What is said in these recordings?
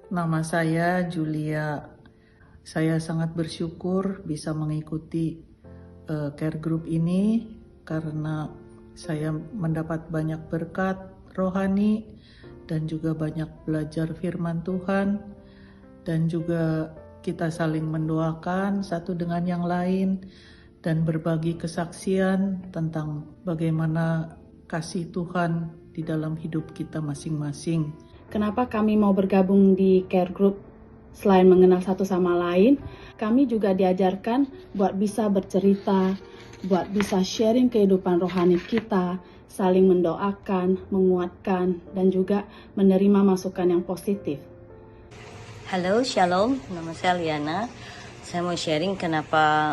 Nama saya Julia. Saya sangat bersyukur bisa mengikuti care group ini karena saya mendapat banyak berkat rohani dan juga banyak belajar firman Tuhan, dan juga kita saling mendoakan satu dengan yang lain dan berbagi kesaksian tentang bagaimana kasih Tuhan di dalam hidup kita masing-masing. Kenapa kami mau bergabung di care group? Selain mengenal satu sama lain, kami juga diajarkan buat bisa bercerita, buat bisa sharing kehidupan rohani kita, saling mendoakan, menguatkan, dan juga menerima masukan yang positif. Halo, Shalom, nama saya Liana. Saya mau sharing kenapa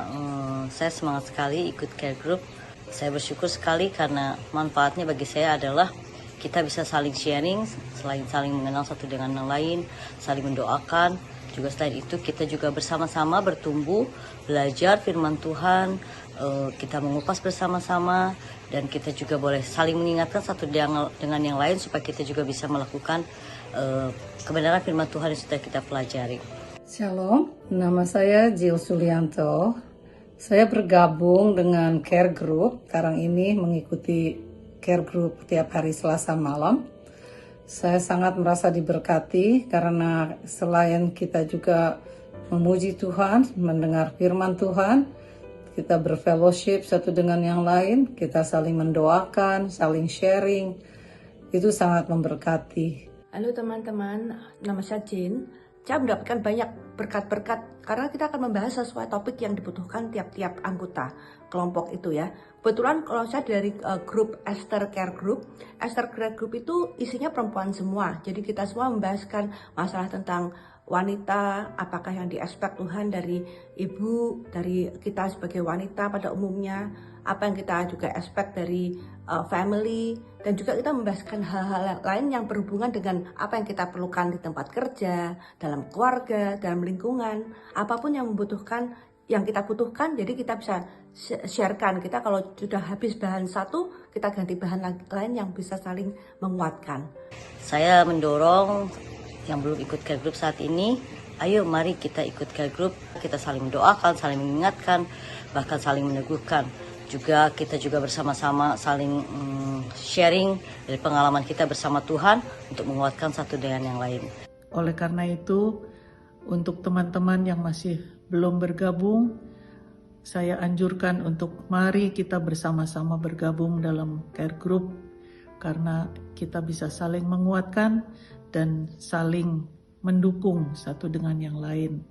saya semangat sekali ikut care group. Saya bersyukur sekali karena manfaatnya bagi saya adalah kita bisa saling sharing, saling mengenal satu dengan yang lain, saling mendoakan. Juga selain itu kita juga bersama-sama bertumbuh, belajar firman Tuhan, kita mengupas bersama-sama, dan kita juga boleh saling mengingatkan satu dengan yang lain supaya kita juga bisa melakukan kebenaran firman Tuhan yang sudah kita pelajari. Shalom, nama saya Jill Sulianto. Saya bergabung dengan care group, sekarang ini mengikuti care group tiap hari Selasa malam. Saya sangat merasa diberkati karena selain kita juga memuji Tuhan, mendengar firman Tuhan, kita berfellowship satu dengan yang lain, kita saling mendoakan, saling sharing, itu sangat memberkati. Halo teman-teman, nama saya Jin. Saya mendapatkan banyak berkat-berkat karena kita akan membahas sesuai topik yang dibutuhkan tiap-tiap anggota kelompok itu ya. Kebetulan kalau saya dari grup Esther Care Group, Esther Care Group itu isinya perempuan semua. Jadi kita semua membahaskan masalah tentang wanita, apakah yang diekspek Tuhan dari ibu, dari kita sebagai wanita pada umumnya, apa yang kita juga expect dari family, dan juga kita membahaskan hal-hal lain yang berhubungan dengan apa yang kita perlukan di tempat kerja, dalam keluarga, dalam lingkungan, apapun yang kita butuhkan, jadi kita bisa sharekan. Kita kalau sudah habis bahan satu, kita ganti bahan lain yang bisa saling menguatkan. Saya mendorong yang belum ikut care group saat ini, ayo mari kita ikut care group, kita saling mendoakan, saling mengingatkan, bahkan saling meneguhkan. Juga kita juga bersama-sama saling sharing dari pengalaman kita bersama Tuhan untuk menguatkan satu dengan yang lain. Oleh karena itu, untuk teman-teman yang masih belum bergabung, saya anjurkan untuk mari kita bersama-sama bergabung dalam care group karena kita bisa saling menguatkan dan saling mendukung satu dengan yang lain.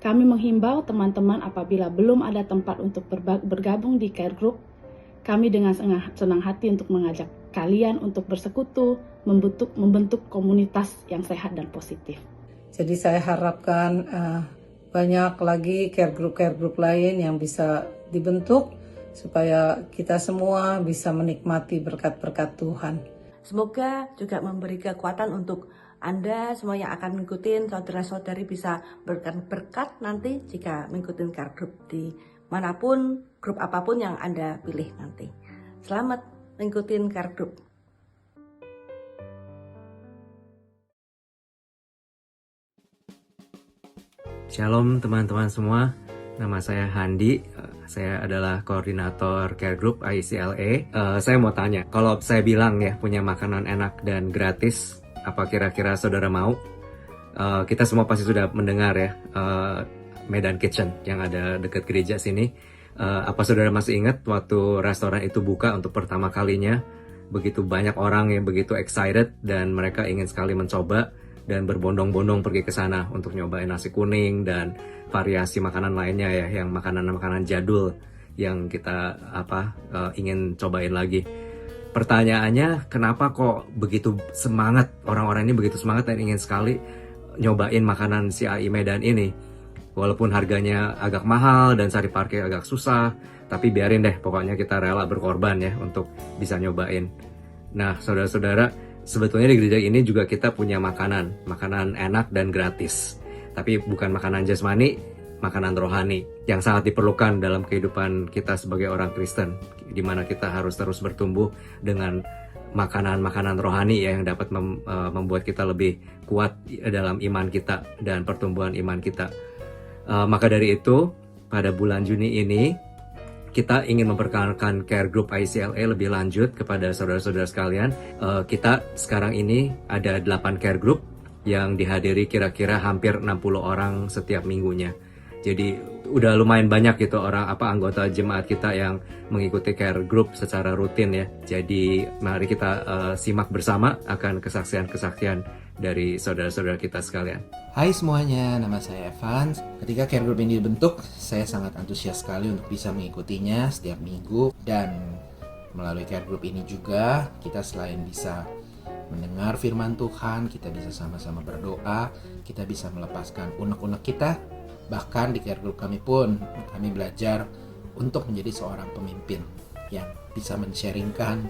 Kami menghimbau teman-teman apabila belum ada tempat untuk bergabung di care group, kami dengan senang hati untuk mengajak kalian untuk bersekutu, membentuk komunitas yang sehat dan positif. Jadi saya harapkan banyak lagi care group lain yang bisa dibentuk supaya kita semua bisa menikmati berkat-berkat Tuhan. Semoga juga memberi kekuatan untuk Anda semua yang akan mengikuti, saudara-saudari bisa berkat nanti jika mengikuti care group di manapun, grup apapun yang Anda pilih nanti. Selamat mengikuti care group. Shalom teman-teman semua, nama saya Handi. Saya adalah koordinator care group ICLA. Saya mau tanya, kalau saya bilang ya punya makanan enak dan gratis, apa kira-kira saudara mau? Kita semua pasti sudah mendengar ya Medan Kitchen yang ada dekat gereja sini. Apa saudara masih ingat waktu restoran itu buka untuk pertama kalinya? Begitu banyak orang yang begitu excited dan mereka ingin sekali mencoba dan berbondong-bondong pergi ke sana untuk nyobain nasi kuning dan variasi makanan lainnya ya, yang makanan-makanan jadul yang kita ingin cobain lagi. Pertanyaannya, kenapa kok begitu semangat, orang-orang ini begitu semangat dan ingin sekali nyobain makanan si AI Medan ini? Walaupun harganya agak mahal dan cari parkir agak susah, tapi biarin deh, pokoknya kita rela berkorban ya untuk bisa nyobain. Nah, saudara-saudara, sebetulnya di gereja ini juga kita punya makanan enak dan gratis. Tapi bukan makanan jasmani, makanan rohani yang sangat diperlukan dalam kehidupan kita sebagai orang Kristen, di mana kita harus terus bertumbuh dengan makanan-makanan rohani ya, yang dapat membuat kita lebih kuat dalam iman kita dan pertumbuhan iman kita. Maka dari itu, pada bulan Juni ini kita ingin memperkenalkan care group ICLA lebih lanjut kepada saudara-saudara sekalian. Kita sekarang ini ada 8 care group yang dihadiri kira-kira hampir 60 orang setiap minggunya. Jadi udah lumayan banyak gitu anggota jemaat kita yang mengikuti care group secara rutin ya. Jadi mari kita simak bersama akan kesaksian-kesaksian dari saudara-saudara kita sekalian. Hai semuanya, nama saya Evan. Ketika care group ini dibentuk, saya sangat antusias sekali untuk bisa mengikutinya setiap minggu. Dan melalui care group ini juga, kita selain bisa mendengar firman Tuhan, kita bisa sama-sama berdoa, kita bisa melepaskan unek-unek kita. Bahkan di care group kami pun, kami belajar untuk menjadi seorang pemimpin yang bisa men-sharingkan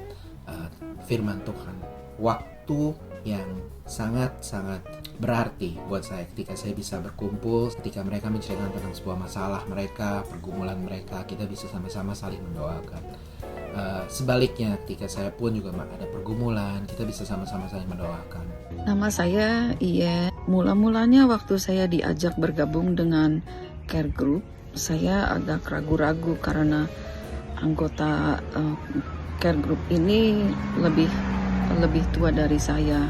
firman Tuhan. Waktu yang sangat-sangat berarti buat saya ketika saya bisa berkumpul, ketika mereka menceritakan tentang sebuah masalah mereka, pergumulan mereka, kita bisa sama-sama saling mendoakan. Sebaliknya, ketika saya pun juga ada pergumulan, kita bisa sama-sama saling mendoakan. Nama saya Iya. Mula-mulanya waktu saya diajak bergabung dengan care group, saya agak ragu-ragu karena anggota care group ini lebih tua dari saya,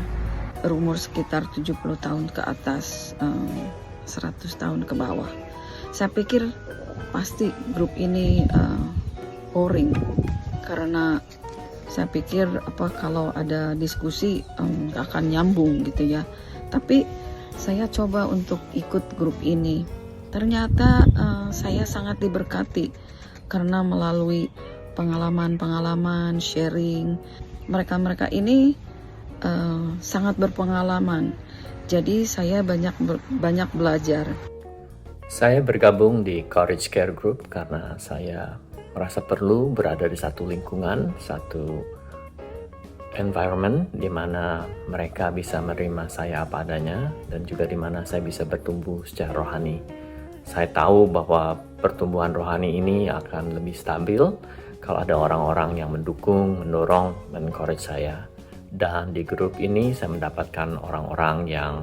berumur sekitar 70 tahun ke atas, 100 tahun ke bawah. Saya pikir pasti grup ini boring, karena saya pikir kalau ada diskusi gak akan nyambung gitu ya. Tapi saya coba untuk ikut grup ini. Ternyata saya sangat diberkati karena melalui pengalaman-pengalaman, sharing, mereka ini sangat berpengalaman. Jadi saya banyak belajar. Saya bergabung di Courage Care Group karena saya merasa perlu berada di satu lingkungan, satu environment di mana mereka bisa menerima saya apa adanya dan juga di mana saya bisa bertumbuh secara rohani. Saya tahu bahwa pertumbuhan rohani ini akan lebih stabil kalau ada orang-orang yang mendukung, mendorong, men-encourage saya. Dan di grup ini saya mendapatkan orang-orang yang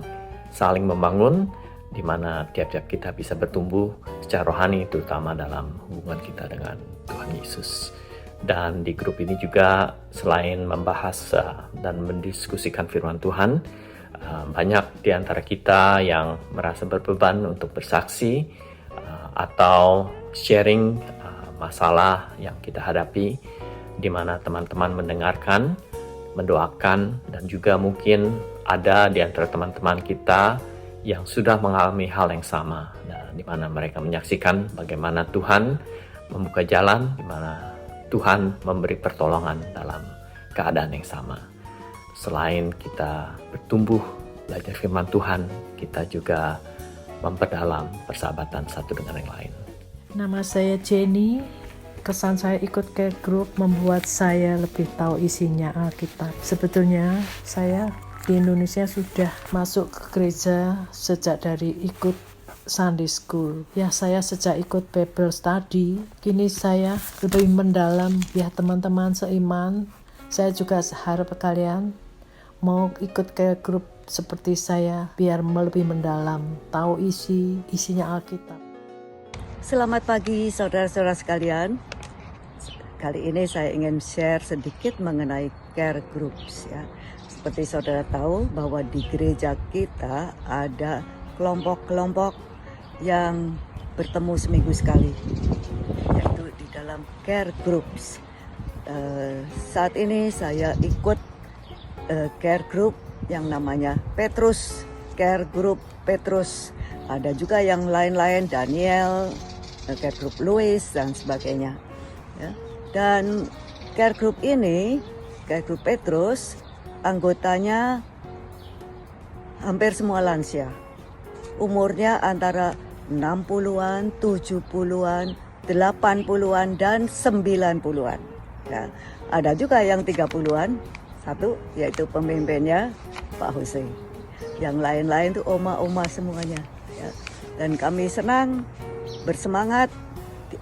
saling membangun, di mana tiap-tiap kita bisa bertumbuh secara rohani, terutama dalam hubungan kita dengan Tuhan Yesus. Dan di grup ini juga selain membahas dan mendiskusikan firman Tuhan, banyak di antara kita yang merasa berbeban untuk bersaksi atau sharing masalah yang kita hadapi, di mana teman-teman mendengarkan, mendoakan, dan juga mungkin ada di antara teman-teman kita yang sudah mengalami hal yang sama, di mana mereka menyaksikan bagaimana Tuhan membuka jalan, di mana Tuhan memberi pertolongan dalam keadaan yang sama. Selain kita bertumbuh, belajar firman Tuhan, kita juga memperdalam persahabatan satu dengan yang lain. Nama saya Jenny. Kesan saya ikut care group membuat saya lebih tahu isinya Alkitab. Sebetulnya saya di Indonesia sudah masuk ke gereja sejak dari ikut Sunday School. Ya, saya sejak ikut Bible Study, kini saya lebih mendalam ya teman-teman seiman. Saya juga harap kalian mau ikut care group seperti saya biar lebih mendalam, tahu isinya Alkitab. Selamat pagi saudara-saudara sekalian. Kali ini saya ingin share sedikit mengenai care groups ya. Seperti saudara tahu bahwa di gereja kita ada kelompok-kelompok yang bertemu seminggu sekali, yaitu di dalam care groups. Saat ini saya ikut care group yang namanya Petrus, care group Petrus. Ada juga yang lain-lain, Daniel, care group Louis dan sebagainya. Ya. Dan care group ini, care group Petrus, anggotanya hampir semua lansia. Umurnya antara 60-an, 70-an, 80-an, dan 90-an. Ya. Ada juga yang 30-an, satu yaitu pemimpinnya Pak Hussein. Yang lain-lain itu oma-oma semuanya. Ya. Dan kami senang, bersemangat.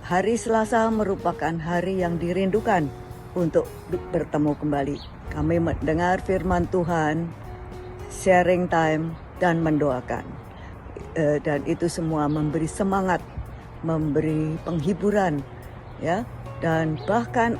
Hari Selasa merupakan hari yang dirindukan untuk bertemu kembali. Kami mendengar firman Tuhan, sharing time, dan mendoakan. Dan itu semua memberi semangat, memberi penghiburan, ya. Dan bahkan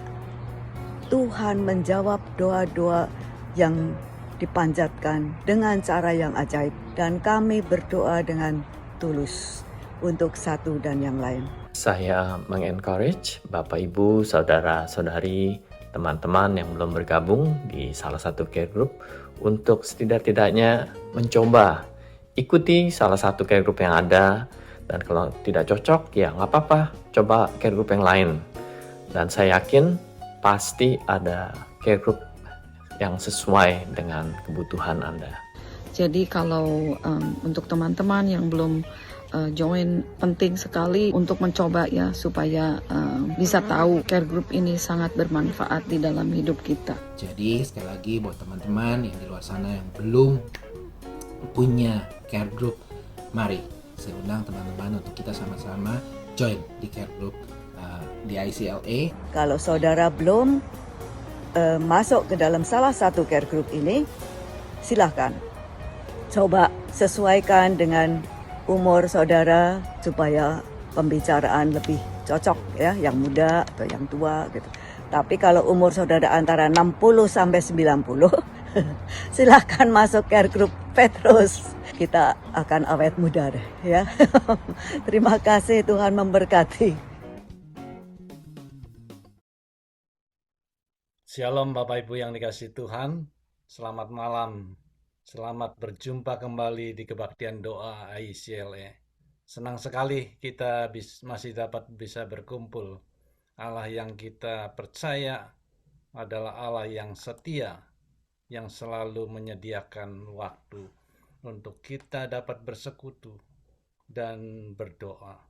Tuhan menjawab doa-doa yang dipanjatkan dengan cara yang ajaib. Dan kami berdoa dengan tulus untuk satu dan yang lain. Saya mengencourage Bapak Ibu, saudara-saudari, teman-teman yang belum bergabung di salah satu care group untuk setidak-tidaknya mencoba ikuti salah satu care group yang ada, dan kalau tidak cocok ya nggak apa-apa, coba care group yang lain. Dan saya yakin pasti ada care group yang sesuai dengan kebutuhan Anda. Jadi kalau untuk teman-teman yang belum join, penting sekali untuk mencoba ya, supaya bisa tahu care group ini sangat bermanfaat di dalam hidup kita. Jadi sekali lagi buat teman-teman yang di luar sana yang belum punya care group, mari saya undang teman-teman untuk kita sama-sama join di care group di ICLA. Kalau saudara belum masuk ke dalam salah satu care group ini, silahkan coba sesuaikan dengan umur saudara supaya pembicaraan lebih cocok ya, yang muda atau yang tua gitu. Tapi kalau umur saudara antara 60 sampai 90, silahkan masuk care group Petrus. Kita akan awet muda deh ya. Terima kasih, Tuhan memberkati. Shalom Bapak Ibu yang dikasihi Tuhan, selamat malam. Selamat berjumpa kembali di kebaktian doa ICLA. Senang sekali kita masih dapat bisa berkumpul. Allah yang kita percaya adalah Allah yang setia, yang selalu menyediakan waktu untuk kita dapat bersekutu dan berdoa.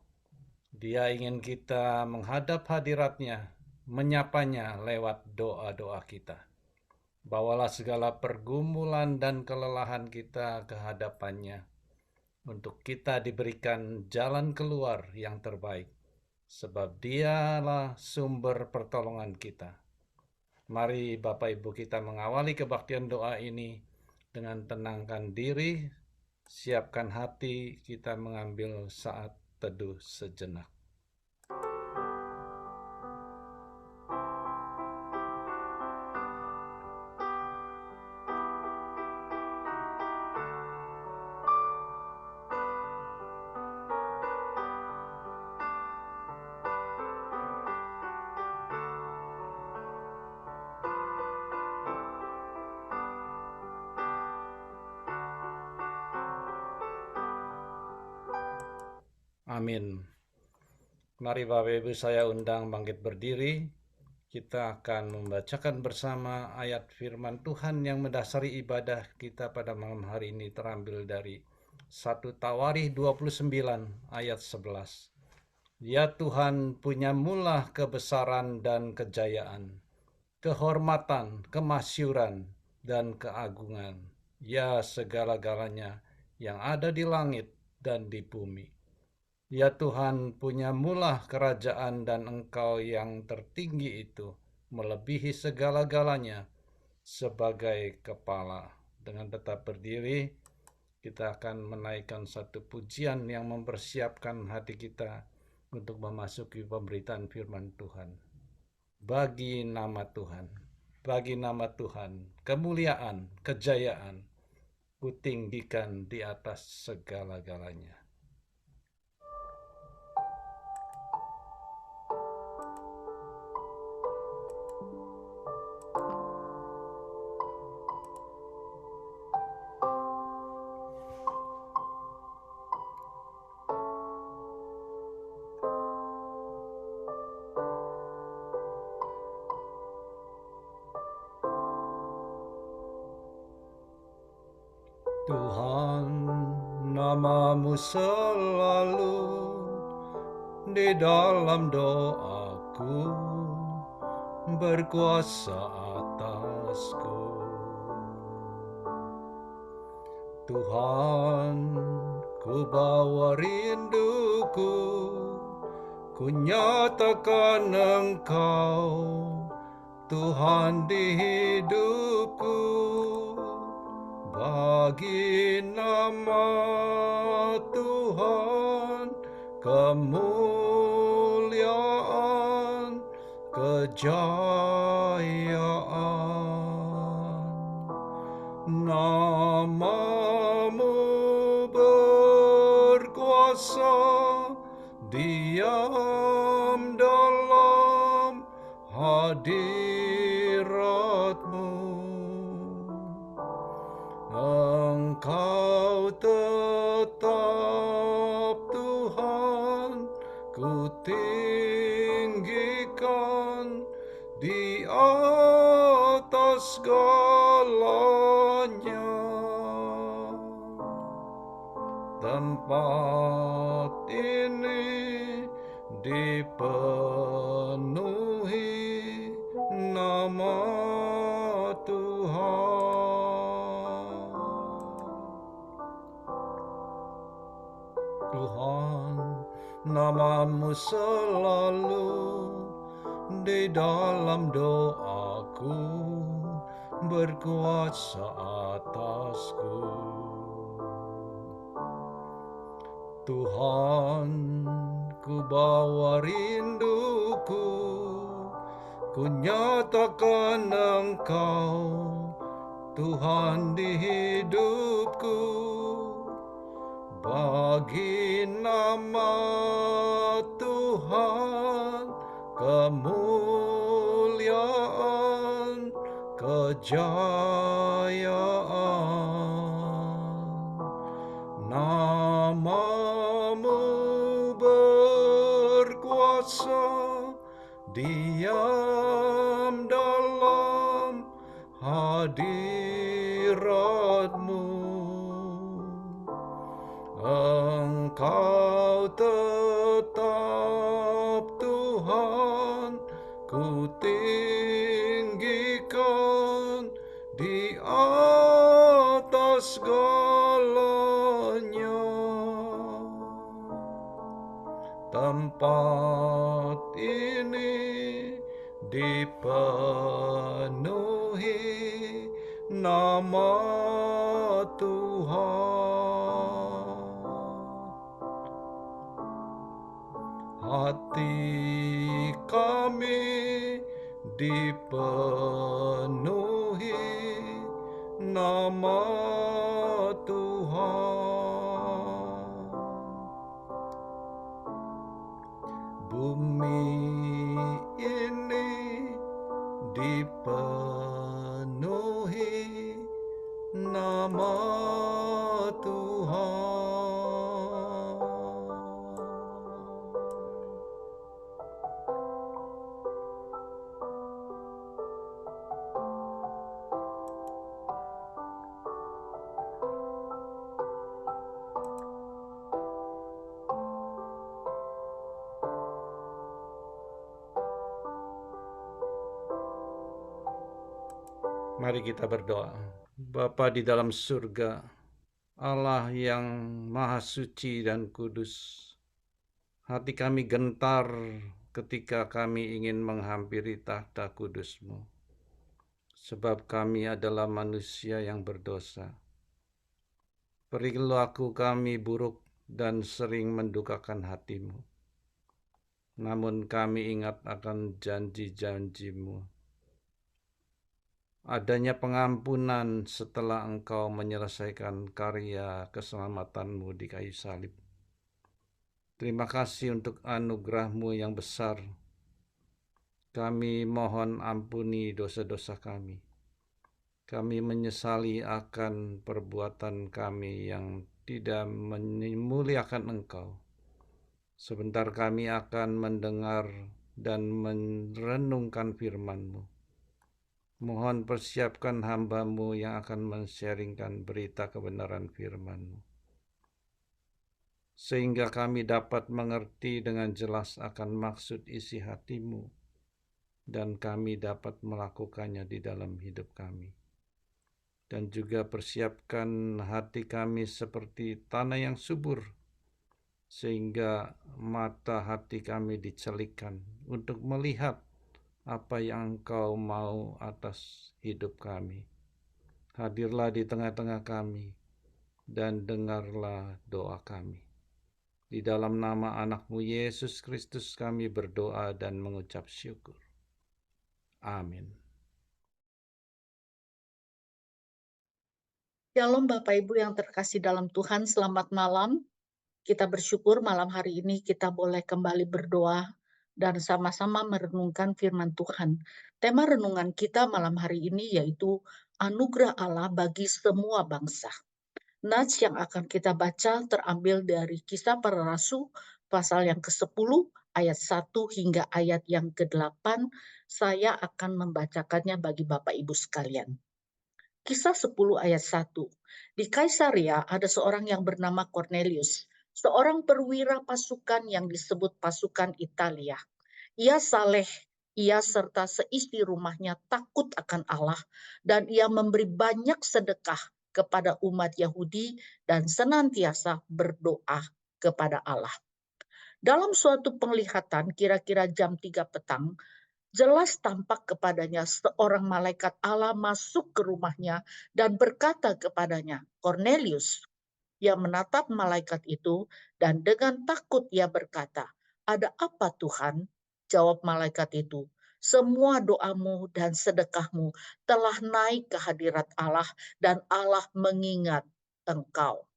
Dia ingin kita menghadap hadirat-Nya, menyapanya lewat doa-doa kita. Bawalah segala pergumulan dan kelelahan kita ke hadapan-Nya, untuk kita diberikan jalan keluar yang terbaik, sebab Dialah sumber pertolongan kita. Mari Bapak Ibu kita mengawali kebaktian doa ini dengan tenangkan diri, siapkan hati, kita mengambil saat teduh sejenak. Amin. Mari Bapak Ibu saya undang bangkit berdiri. Kita akan membacakan bersama ayat firman Tuhan yang mendasari ibadah kita pada malam hari ini, terambil dari 1 Tawarikh 29 ayat 11. Ya Tuhan, punya-Mulah kebesaran dan kejayaan, kehormatan, kemasyuran, dan keagungan. Ya segala-galanya yang ada di langit dan di bumi. Ya Tuhan, punya-Mulah kerajaan dan Engkau yang tertinggi itu melebihi segala-galanya sebagai kepala. Dengan tetap berdiri, kita akan menaikkan satu pujian yang mempersiapkan hati kita untuk memasuki pemberitaan firman Tuhan. Bagi nama Tuhan, kemuliaan, kejayaan, kutinggikan di atas segala-galanya. Tuhan, nama-Mu selalu di dalam doaku, berkuasa atasku. Tuhan, ku bawa rinduku, ku nyatakan Engkau, Tuhan di hidupku. Bagi nama Tuhan, kemuliaan, kejayaan. Nama-Mu berkuasa, diam dalam hadirat-Mu. Engkau tetap Tuhan, ku tinggikan di atas segalanya. Tempat ini dipenuhi nama Tuhan. Tuhan, nama-Mu selalu di dalam doaku, berkuasa atasku. Tuhan, ku bawa rinduku, ku nyatakan Engkau, Tuhan di hidupku. Bagi nama Tuhan, kemuliaan, kejayaan. Nama-Mu berkuasa, diam dalam hadirat-Mu. Engkau tetap Tuhan, ku tinggikan di atas segalanya. Tempat ini dipenuhi nama Tuhan. Hati kami dipenuhi nama Tuhan. Bumi ini dipenuhi nama Tuhan. Mari kita berdoa. Bapa di dalam surga, Allah yang maha suci dan kudus, hati kami gentar ketika kami ingin menghampiri tahta kudus-Mu, sebab kami adalah manusia yang berdosa. Perilaku kami buruk dan sering mendukakan hati-Mu. namun kami ingat akan janji-janji-Mu. Adanya pengampunan setelah Engkau menyelesaikan karya keselamatan-Mu di kayu salib. Terima kasih untuk anugerah-Mu yang besar. Kami mohon ampuni dosa-dosa kami. Kami menyesali akan perbuatan kami yang tidak memuliakan Engkau. Sebentar kami akan mendengar dan merenungkan firman-Mu. Mohon persiapkan hamba-Mu yang akan men-sharingkan berita kebenaran firman-Mu, sehingga kami dapat mengerti dengan jelas akan maksud isi hati-Mu, dan kami dapat melakukannya di dalam hidup kami. Dan juga persiapkan hati kami seperti tanah yang subur, sehingga mata hati kami dicelikkan untuk melihat apa yang Engkau mau atas hidup kami. Hadirlah di tengah-tengah kami dan dengarlah doa kami. Di dalam nama anak-Mu Yesus Kristus kami berdoa dan mengucap syukur. Amin. Shalom Bapak Ibu yang terkasih dalam Tuhan, selamat malam. Kita bersyukur malam hari ini kita boleh kembali berdoa dan sama-sama merenungkan firman Tuhan. Tema renungan kita malam hari ini yaitu anugerah Allah bagi semua bangsa. Nats yang akan kita baca terambil dari Kisah Para Rasul pasal yang ke-10 ayat 1 hingga ayat yang ke-8. Saya akan membacakannya bagi Bapak Ibu sekalian. Kisah 10 ayat 1. Di Kaisaria ada seorang yang bernama Cornelius, seorang perwira pasukan yang disebut pasukan Italia. Ia saleh, ia serta seisi rumahnya takut akan Allah, dan ia memberi banyak sedekah kepada umat Yahudi dan senantiasa berdoa kepada Allah. Dalam suatu penglihatan kira-kira jam 3 petang, jelas tampak kepadanya seorang malaikat Allah masuk ke rumahnya dan berkata kepadanya, Cornelius. Ia menatap malaikat itu dan dengan takut ia berkata, ada apa Tuhan? Jawab malaikat itu, semua doamu dan sedekahmu telah naik ke hadirat Allah dan Allah mengingat engkau.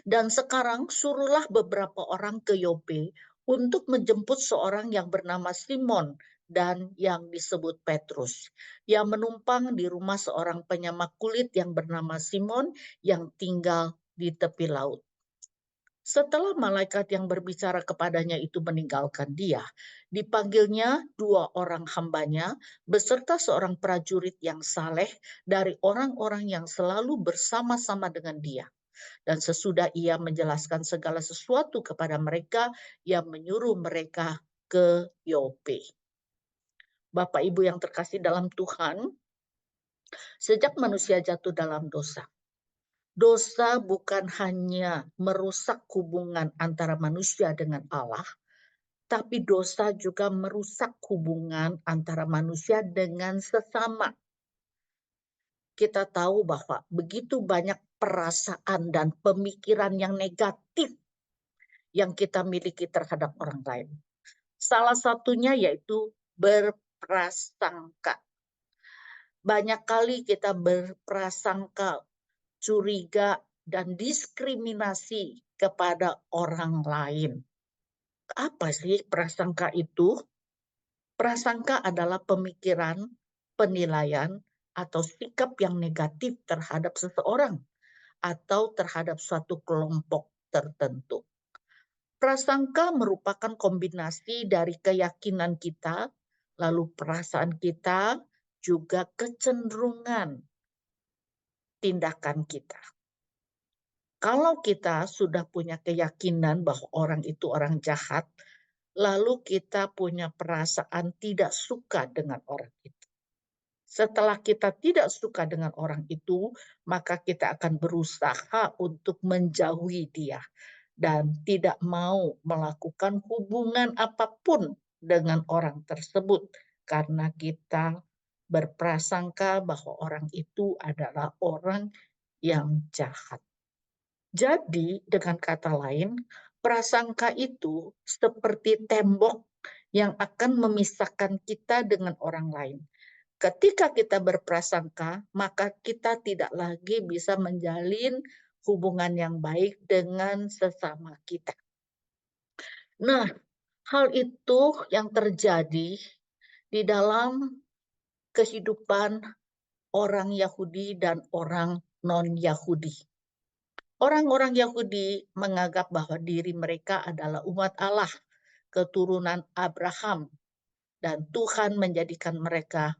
Dan sekarang suruhlah beberapa orang ke Yope untuk menjemput seorang yang bernama Simon dan yang disebut Petrus, yang menumpang di rumah seorang penyamak kulit yang bernama Simon yang tinggal di tepi laut. Setelah malaikat yang berbicara kepadanya itu meninggalkan dia, dipanggilnya 2 orang hambanya beserta seorang prajurit yang saleh dari orang-orang yang selalu bersama-sama dengan dia. Dan sesudah ia menjelaskan segala sesuatu kepada mereka, ia menyuruh mereka ke Yope. Bapak Ibu yang terkasih dalam Tuhan, sejak manusia jatuh dalam dosa, dosa bukan hanya merusak hubungan antara manusia dengan Allah, tapi dosa juga merusak hubungan antara manusia dengan sesama. Kita tahu bahwa begitu banyak perasaan dan pemikiran yang negatif yang kita miliki terhadap orang lain. Salah satunya yaitu berprasangka. Banyak kali kita berprasangka, curiga, dan diskriminasi kepada orang lain. Apa sih prasangka itu? Prasangka adalah pemikiran, penilaian, atau sikap yang negatif terhadap seseorang atau terhadap suatu kelompok tertentu. Prasangka merupakan kombinasi dari keyakinan kita, lalu perasaan kita, juga kecenderungan tindakan kita. Kalau kita sudah punya keyakinan bahwa orang itu orang jahat, lalu kita punya perasaan tidak suka dengan orang itu. Setelah kita tidak suka dengan orang itu, maka kita akan berusaha untuk menjauhi dia dan tidak mau melakukan hubungan apapun dengan orang tersebut karena kita berprasangka bahwa orang itu adalah orang yang jahat. Jadi, dengan kata lain, prasangka itu seperti tembok yang akan memisahkan kita dengan orang lain. Ketika kita berprasangka, maka kita tidak lagi bisa menjalin hubungan yang baik dengan sesama kita. Nah, hal itu yang terjadi di dalam kehidupan orang Yahudi dan orang non-Yahudi. Orang-orang Yahudi menganggap bahwa diri mereka adalah umat Allah, keturunan Abraham, dan Tuhan menjadikan mereka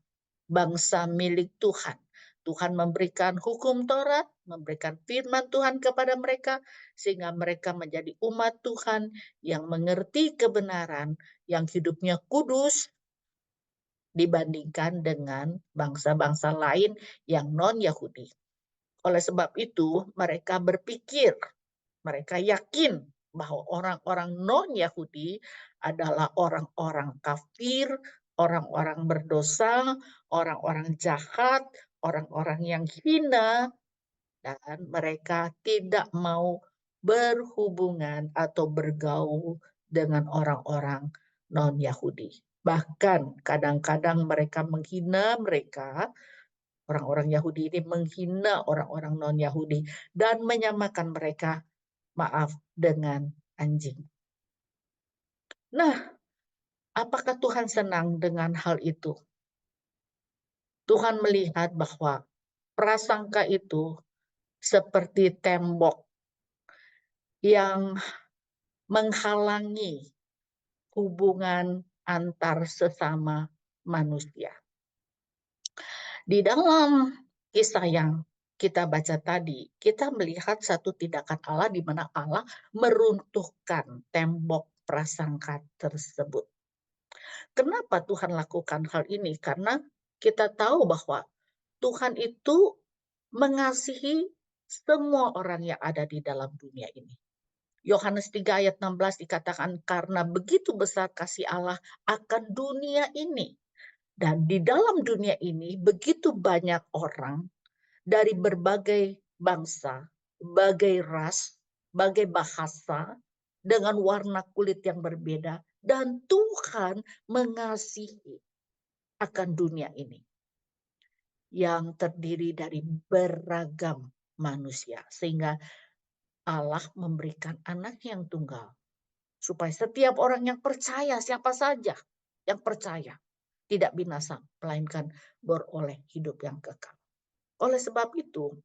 bangsa milik Tuhan. Tuhan memberikan hukum Taurat, memberikan firman Tuhan kepada mereka, sehingga mereka menjadi umat Tuhan yang mengerti kebenaran, yang hidupnya kudus, dibandingkan dengan bangsa-bangsa lain yang non-Yahudi. Oleh sebab itu, mereka berpikir, mereka yakin bahwa orang-orang non-Yahudi adalah orang-orang kafir, orang-orang berdosa, orang-orang jahat, orang-orang yang hina, dan mereka tidak mau berhubungan atau bergaul dengan orang-orang non-Yahudi. Bahkan kadang-kadang mereka menghina mereka, orang-orang Yahudi ini menghina orang-orang non-Yahudi dan menyamakan mereka, maaf, dengan anjing. Nah, apakah Tuhan senang dengan hal itu? Tuhan melihat bahwa prasangka itu seperti tembok yang menghalangi hubungan antar sesama manusia. Di dalam kisah yang kita baca tadi, kita melihat satu tindakan Allah di mana Allah meruntuhkan tembok prasangka tersebut. Kenapa Tuhan lakukan hal ini? Karena kita tahu bahwa Tuhan itu mengasihi semua orang yang ada di dalam dunia ini. Yohanes 3 ayat 16 dikatakan, karena begitu besar kasih Allah akan dunia ini. Dan di dalam dunia ini begitu banyak orang dari berbagai bangsa, berbagai ras, berbagai bahasa, dengan warna kulit yang berbeda. Dan Tuhan mengasihi akan dunia ini yang terdiri dari beragam manusia. Sehingga Allah memberikan anak yang tunggal. Supaya setiap orang yang percaya, siapa saja yang percaya, tidak binasa, melainkan beroleh hidup yang kekal. Oleh sebab itu,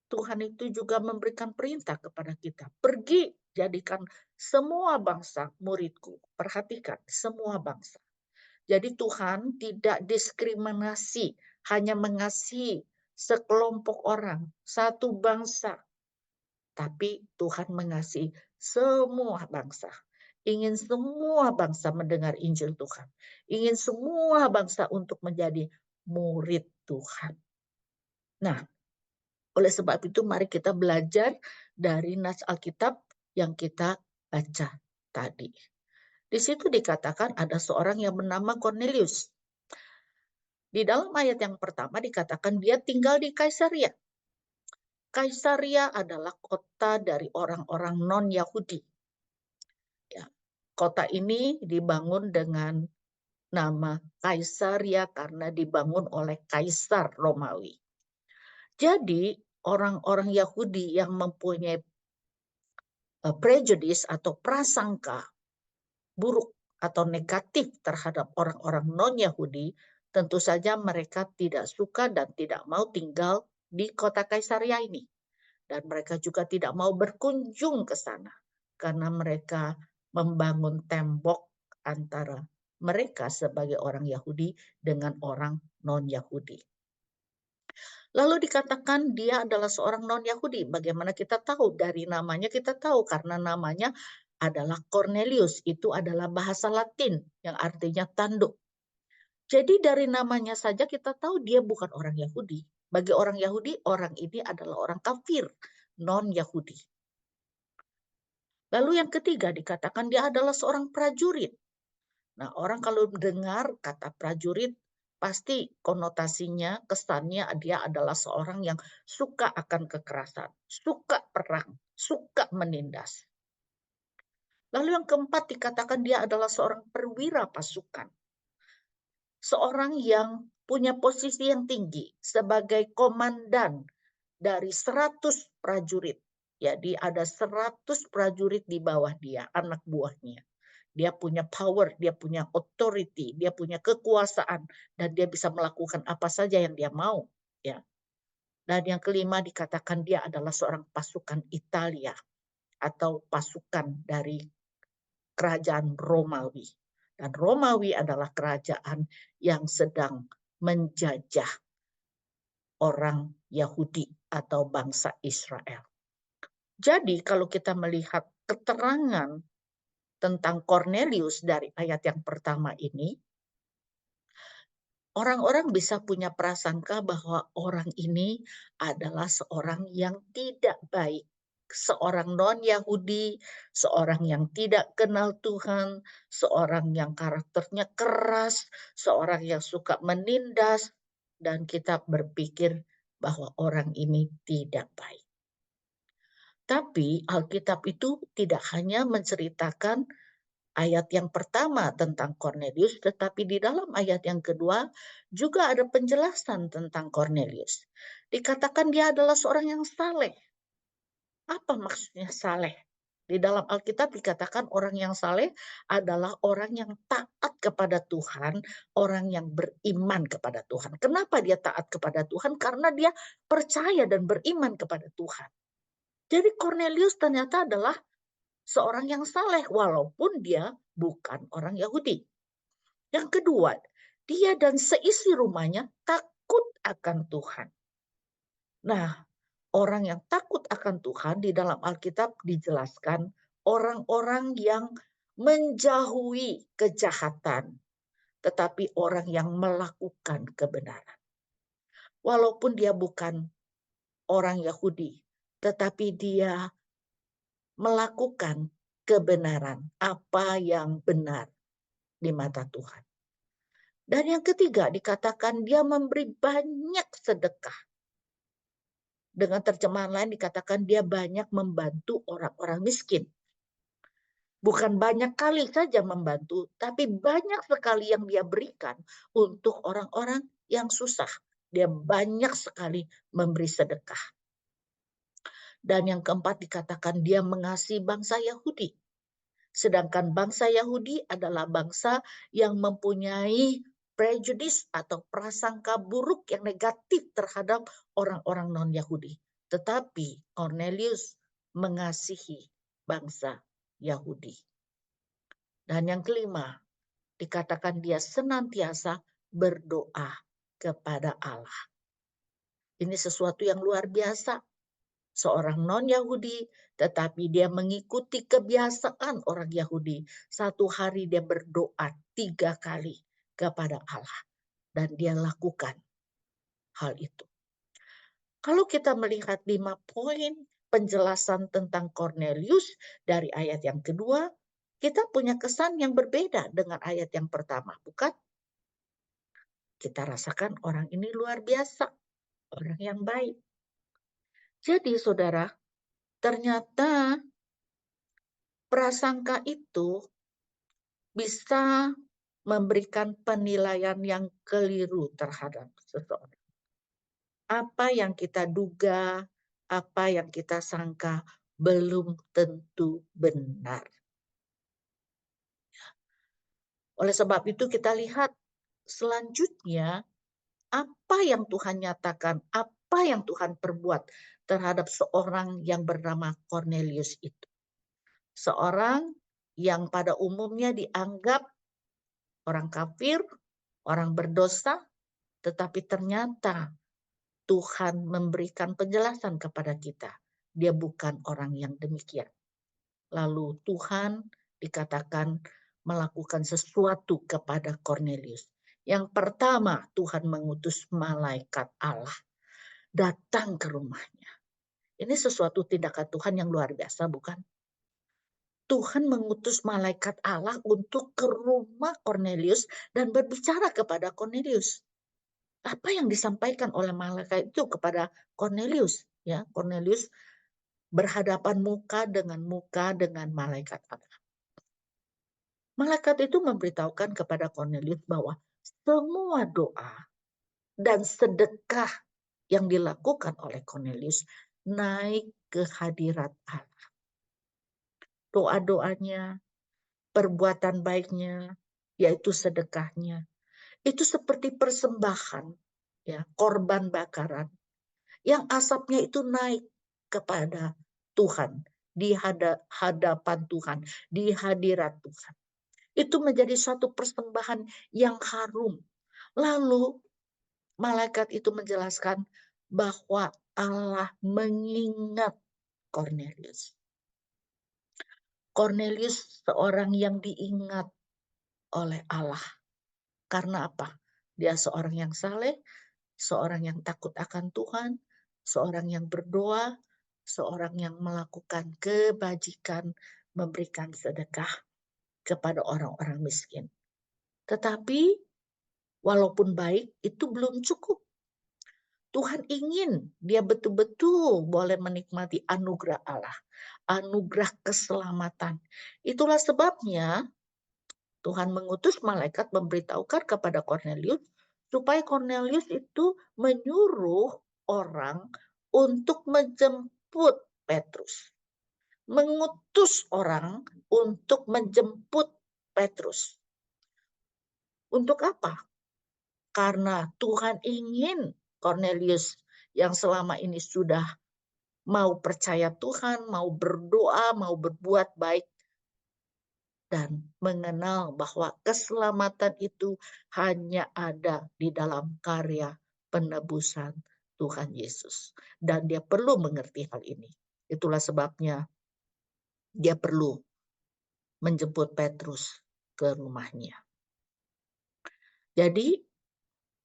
Tuhan itu juga memberikan perintah kepada kita. Pergi, jadikan semua bangsa muridku. Perhatikan, semua bangsa. Jadi Tuhan tidak diskriminasi, hanya mengasihi sekelompok orang, satu bangsa. Tapi Tuhan mengasihi semua bangsa. Ingin semua bangsa mendengar Injil Tuhan. Ingin semua bangsa untuk menjadi murid Tuhan. Nah, oleh sebab itu mari kita belajar dari nas Alkitab yang kita baca tadi. Di situ dikatakan ada seorang yang bernama Cornelius. Di dalam ayat yang pertama dikatakan dia tinggal di Kaisaria. Kaisaria adalah kota dari orang-orang non-Yahudi. Ya, kota ini dibangun dengan nama Kaisaria karena dibangun oleh Kaisar Romawi. Jadi orang-orang Yahudi yang mempunyai prejudice atau prasangka buruk atau negatif terhadap orang-orang non-Yahudi, tentu saja mereka tidak suka dan tidak mau tinggal di kota Kaisaria ini. Dan mereka juga tidak mau berkunjung ke sana karena mereka membangun tembok antara mereka sebagai orang Yahudi dengan orang non-Yahudi. Lalu dikatakan dia adalah seorang non-Yahudi. Bagaimana kita tahu? Dari namanya kita tahu karena namanya adalah Cornelius. Itu adalah bahasa Latin yang artinya tanduk. Jadi dari namanya saja kita tahu dia bukan orang Yahudi. Bagi orang Yahudi, orang ini adalah orang kafir, non-Yahudi. Lalu yang ketiga dikatakan dia adalah seorang prajurit. Nah, orang kalau mendengar kata prajurit, pasti konotasinya, kesannya dia adalah seorang yang suka akan kekerasan, suka perang, suka menindas. Lalu yang keempat dikatakan dia adalah seorang perwira pasukan. Seorang yang punya posisi yang tinggi sebagai komandan dari 100 prajurit. Jadi ada 100 prajurit di bawah dia, anak buahnya. Dia punya power, dia punya authority, dia punya kekuasaan, dan dia bisa melakukan apa saja yang dia mau. Ya. Dan yang kelima dikatakan dia adalah seorang pasukan Italia atau pasukan dari kerajaan Romawi. Dan Romawi adalah kerajaan yang sedang menjajah orang Yahudi atau bangsa Israel. Jadi kalau kita melihat keterangan tentang Cornelius dari ayat yang pertama ini, orang-orang bisa punya prasangka bahwa orang ini adalah seorang yang tidak baik. Seorang non-Yahudi, seorang yang tidak kenal Tuhan, seorang yang karakternya keras, seorang yang suka menindas, dan kita berpikir bahwa orang ini tidak baik. Tapi Alkitab itu tidak hanya menceritakan ayat yang pertama tentang Cornelius, tetapi di dalam ayat yang kedua juga ada penjelasan tentang Cornelius. Dikatakan dia adalah seorang yang saleh. Apa maksudnya saleh? Di dalam Alkitab dikatakan orang yang saleh adalah orang yang taat kepada Tuhan, orang yang beriman kepada Tuhan. Kenapa dia taat kepada Tuhan? Karena dia percaya dan beriman kepada Tuhan. Jadi Cornelius ternyata adalah seorang yang saleh walaupun dia bukan orang Yahudi. Yang kedua, dia dan seisi rumahnya takut akan Tuhan. Nah, orang yang takut akan Tuhan di dalam Alkitab dijelaskan orang-orang yang menjauhi kejahatan, tetapi orang yang melakukan kebenaran. Walaupun dia bukan orang Yahudi, tetapi dia melakukan kebenaran, apa yang benar di mata Tuhan. Dan yang ketiga dikatakan dia memberi banyak sedekah. Dengan terjemahan lain dikatakan dia banyak membantu orang-orang miskin. Bukan banyak kali saja membantu, tapi banyak sekali yang dia berikan untuk orang-orang yang susah. Dia banyak sekali memberi sedekah. Dan yang keempat dikatakan dia mengasihi bangsa Yahudi. Sedangkan bangsa Yahudi adalah bangsa yang mempunyai prejudis atau prasangka buruk yang negatif terhadap orang-orang non-Yahudi. Tetapi Cornelius mengasihi bangsa Yahudi. Dan yang kelima, dikatakan dia senantiasa berdoa kepada Allah. Ini sesuatu yang luar biasa. Seorang non-Yahudi, tetapi dia mengikuti kebiasaan orang Yahudi. Satu hari dia berdoa 3 kali kepada Allah. Dan dia lakukan hal itu. Kalau kita melihat 5 poin penjelasan tentang Cornelius dari ayat yang kedua, kita punya kesan yang berbeda dengan ayat yang pertama, bukan? Kita rasakan orang ini luar biasa, orang yang baik. Jadi saudara, ternyata prasangka itu bisa memberikan penilaian yang keliru terhadap seseorang. Apa yang kita duga, apa yang kita sangka belum tentu benar. Oleh sebab itu kita lihat selanjutnya apa yang Tuhan nyatakan, apa yang Tuhan perbuat terhadap seorang yang bernama Cornelius itu. Seorang yang pada umumnya dianggap orang kafir, orang berdosa, tetapi ternyata Tuhan memberikan penjelasan kepada kita. Dia bukan orang yang demikian. Lalu Tuhan dikatakan melakukan sesuatu kepada Cornelius. Yang pertama, Tuhan mengutus malaikat Allah datang ke rumahnya. Ini sesuatu tindakan Tuhan yang luar biasa, bukan? Tuhan mengutus malaikat Allah untuk ke rumah Cornelius dan berbicara kepada Cornelius. Apa yang disampaikan oleh malaikat itu kepada Cornelius? Ya, Cornelius berhadapan muka dengan malaikat Allah. Malaikat itu memberitahukan kepada Cornelius bahwa semua doa dan sedekah yang dilakukan oleh Cornelius naik ke hadirat Allah. Doa-doanya, perbuatan baiknya, yaitu sedekahnya, itu seperti persembahan, ya, korban bakaran yang asapnya itu naik kepada Tuhan, di hadapan Tuhan, di hadirat Tuhan. Itu menjadi suatu persembahan yang harum. Lalu malaikat itu menjelaskan bahwa Allah mengingat Cornelius. Cornelius seorang yang diingat oleh Allah. Karena apa? Dia seorang yang saleh, seorang yang takut akan Tuhan, seorang yang berdoa, seorang yang melakukan kebajikan, memberikan sedekah kepada orang-orang miskin. Tetapi walaupun baik, itu belum cukup. Tuhan ingin dia betul-betul boleh menikmati anugerah Allah, anugerah keselamatan. Itulah sebabnya Tuhan mengutus malaikat memberitahukan kepada Cornelius supaya Cornelius itu menyuruh orang untuk menjemput Petrus. Mengutus orang untuk menjemput Petrus. Untuk apa? Karena Tuhan ingin Cornelius yang selama ini sudah mau percaya Tuhan, mau berdoa, mau berbuat baik, dan mengenal bahwa keselamatan itu hanya ada di dalam karya penebusan Tuhan Yesus. Dan dia perlu mengerti hal ini. Itulah sebabnya dia perlu menjemput Petrus ke rumahnya. Jadi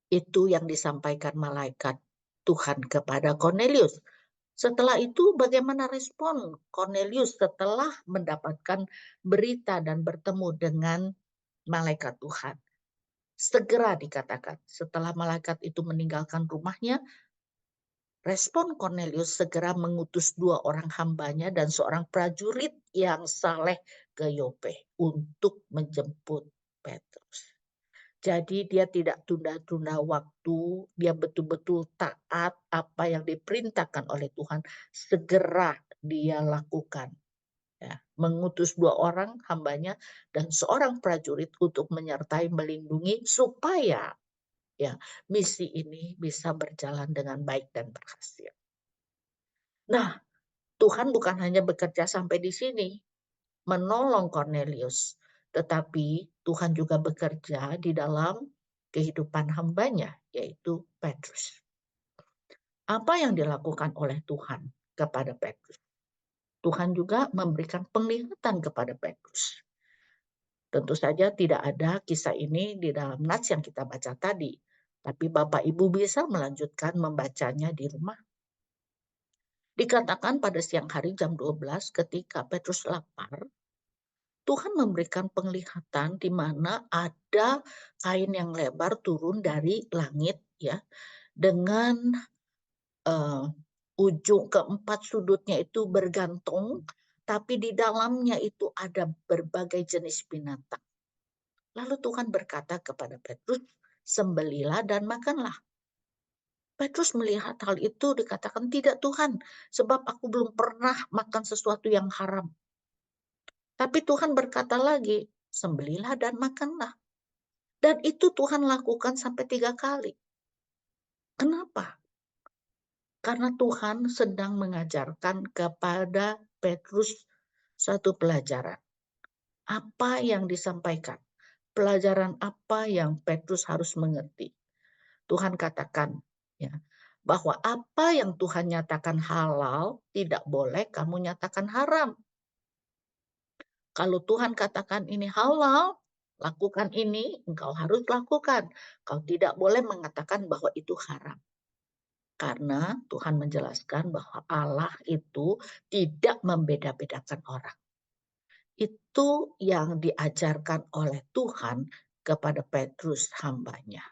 itu yang disampaikan malaikat Tuhan kepada Cornelius. Setelah itu bagaimana respon Cornelius setelah mendapatkan berita dan bertemu dengan malaikat Tuhan? Segera dikatakan setelah malaikat itu meninggalkan rumahnya, respon Cornelius segera mengutus 2 orang hambanya dan seorang prajurit yang saleh ke Yope untuk menjemput Petrus. Jadi dia tidak tunda-tunda waktu, dia betul-betul taat apa yang diperintahkan oleh Tuhan, segera dia lakukan. Ya, mengutus 2 orang hambanya dan seorang prajurit untuk menyertai melindungi supaya ya misi ini bisa berjalan dengan baik dan berhasil. Nah, Tuhan bukan hanya bekerja sampai di sini, menolong Cornelius, tetapi Tuhan juga bekerja di dalam kehidupan hambanya, yaitu Petrus. Apa yang dilakukan oleh Tuhan kepada Petrus? Tuhan juga memberikan penglihatan kepada Petrus. Tentu saja tidak ada kisah ini di dalam nats yang kita baca tadi, tapi Bapak Ibu bisa melanjutkan membacanya di rumah. Dikatakan pada siang hari jam 12 ketika Petrus lapar, Tuhan memberikan penglihatan di mana ada kain yang lebar turun dari langit ya, dengan ujung keempat sudutnya itu bergantung, tapi di dalamnya itu ada berbagai jenis binatang. Lalu Tuhan berkata kepada Petrus, sembelilah dan makanlah. Petrus melihat hal itu dikatakan, tidak Tuhan, sebab aku belum pernah makan sesuatu yang haram. Tapi Tuhan berkata lagi, sembelilah dan makanlah. Dan itu Tuhan lakukan sampai 3 kali. Kenapa? Karena Tuhan sedang mengajarkan kepada Petrus satu pelajaran. Apa yang disampaikan? Pelajaran apa yang Petrus harus mengerti? Tuhan katakan ya, bahwa apa yang Tuhan nyatakan halal tidak boleh kamu nyatakan haram. Kalau Tuhan katakan ini halal, lakukan ini, engkau harus lakukan. Kau tidak boleh mengatakan bahwa itu haram. Karena Tuhan menjelaskan bahwa Allah itu tidak membeda-bedakan orang. Itu yang diajarkan oleh Tuhan kepada Petrus hambanya.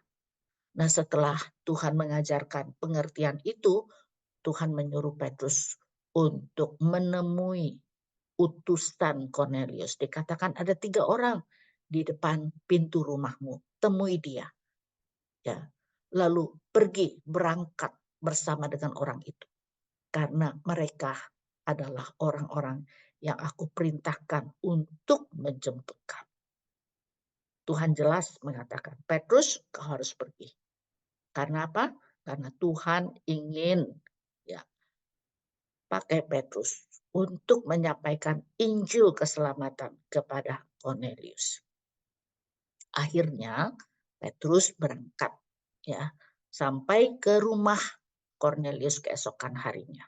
Nah, setelah Tuhan mengajarkan pengertian itu, Tuhan menyuruh Petrus untuk menemui utusan Cornelius. Dikatakan ada 3 orang di depan pintu rumahmu. Temui dia. Ya. Lalu pergi berangkat bersama dengan orang itu. Karena mereka adalah orang-orang yang aku perintahkan untuk menjemput kamu. Tuhan jelas mengatakan, Petrus, kau harus pergi. Karena apa? Karena Tuhan ingin ya pakai Petrus untuk menyampaikan Injil keselamatan kepada Cornelius. Akhirnya Petrus berangkat ya sampai ke rumah Cornelius keesokan harinya.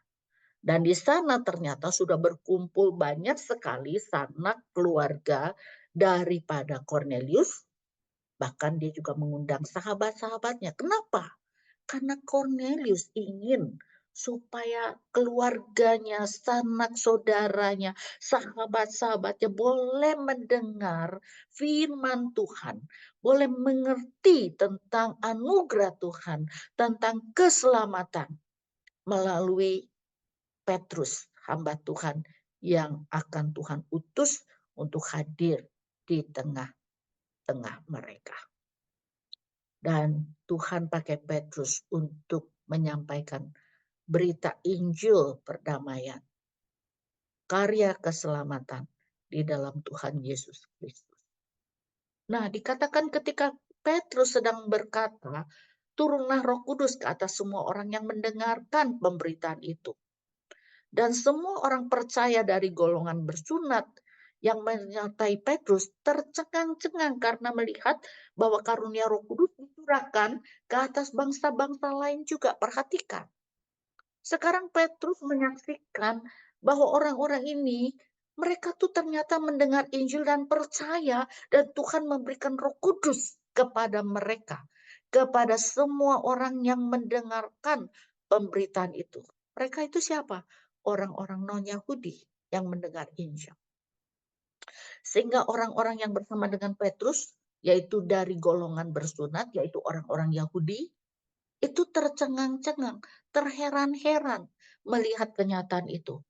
Dan di sana ternyata sudah berkumpul banyak sekali sanak keluarga daripada Cornelius. Bahkan dia juga mengundang sahabat-sahabatnya. Kenapa? Karena Cornelius ingin supaya keluarganya, sanak saudaranya, sahabat-sahabatnya boleh mendengar firman Tuhan, boleh mengerti tentang anugerah Tuhan, tentang keselamatan melalui Petrus, hamba Tuhan yang akan Tuhan utus untuk hadir di tengah-tengah mereka. Dan Tuhan pakai Petrus untuk menyampaikan berita Injil perdamaian, karya keselamatan di dalam Tuhan Yesus Kristus. Nah, dikatakan ketika Petrus sedang berkata, turunlah Roh Kudus ke atas semua orang yang mendengarkan pemberitaan itu. Dan semua orang percaya dari golongan bersunat yang menyertai Petrus tercengang-cengang karena melihat bahwa karunia Roh Kudus dicurahkan ke atas bangsa-bangsa lain juga. Perhatikan. Sekarang Petrus menyaksikan bahwa orang-orang ini mereka tuh ternyata mendengar Injil dan percaya, dan Tuhan memberikan Roh Kudus kepada mereka, kepada semua orang yang mendengarkan pemberitaan itu. Mereka itu siapa? Orang-orang non-Yahudi yang mendengar Injil. Sehingga orang-orang yang bersama dengan Petrus, yaitu dari golongan bersunat, yaitu orang-orang Yahudi, itu tercengang-cengang, terheran-heran melihat kenyataan itu.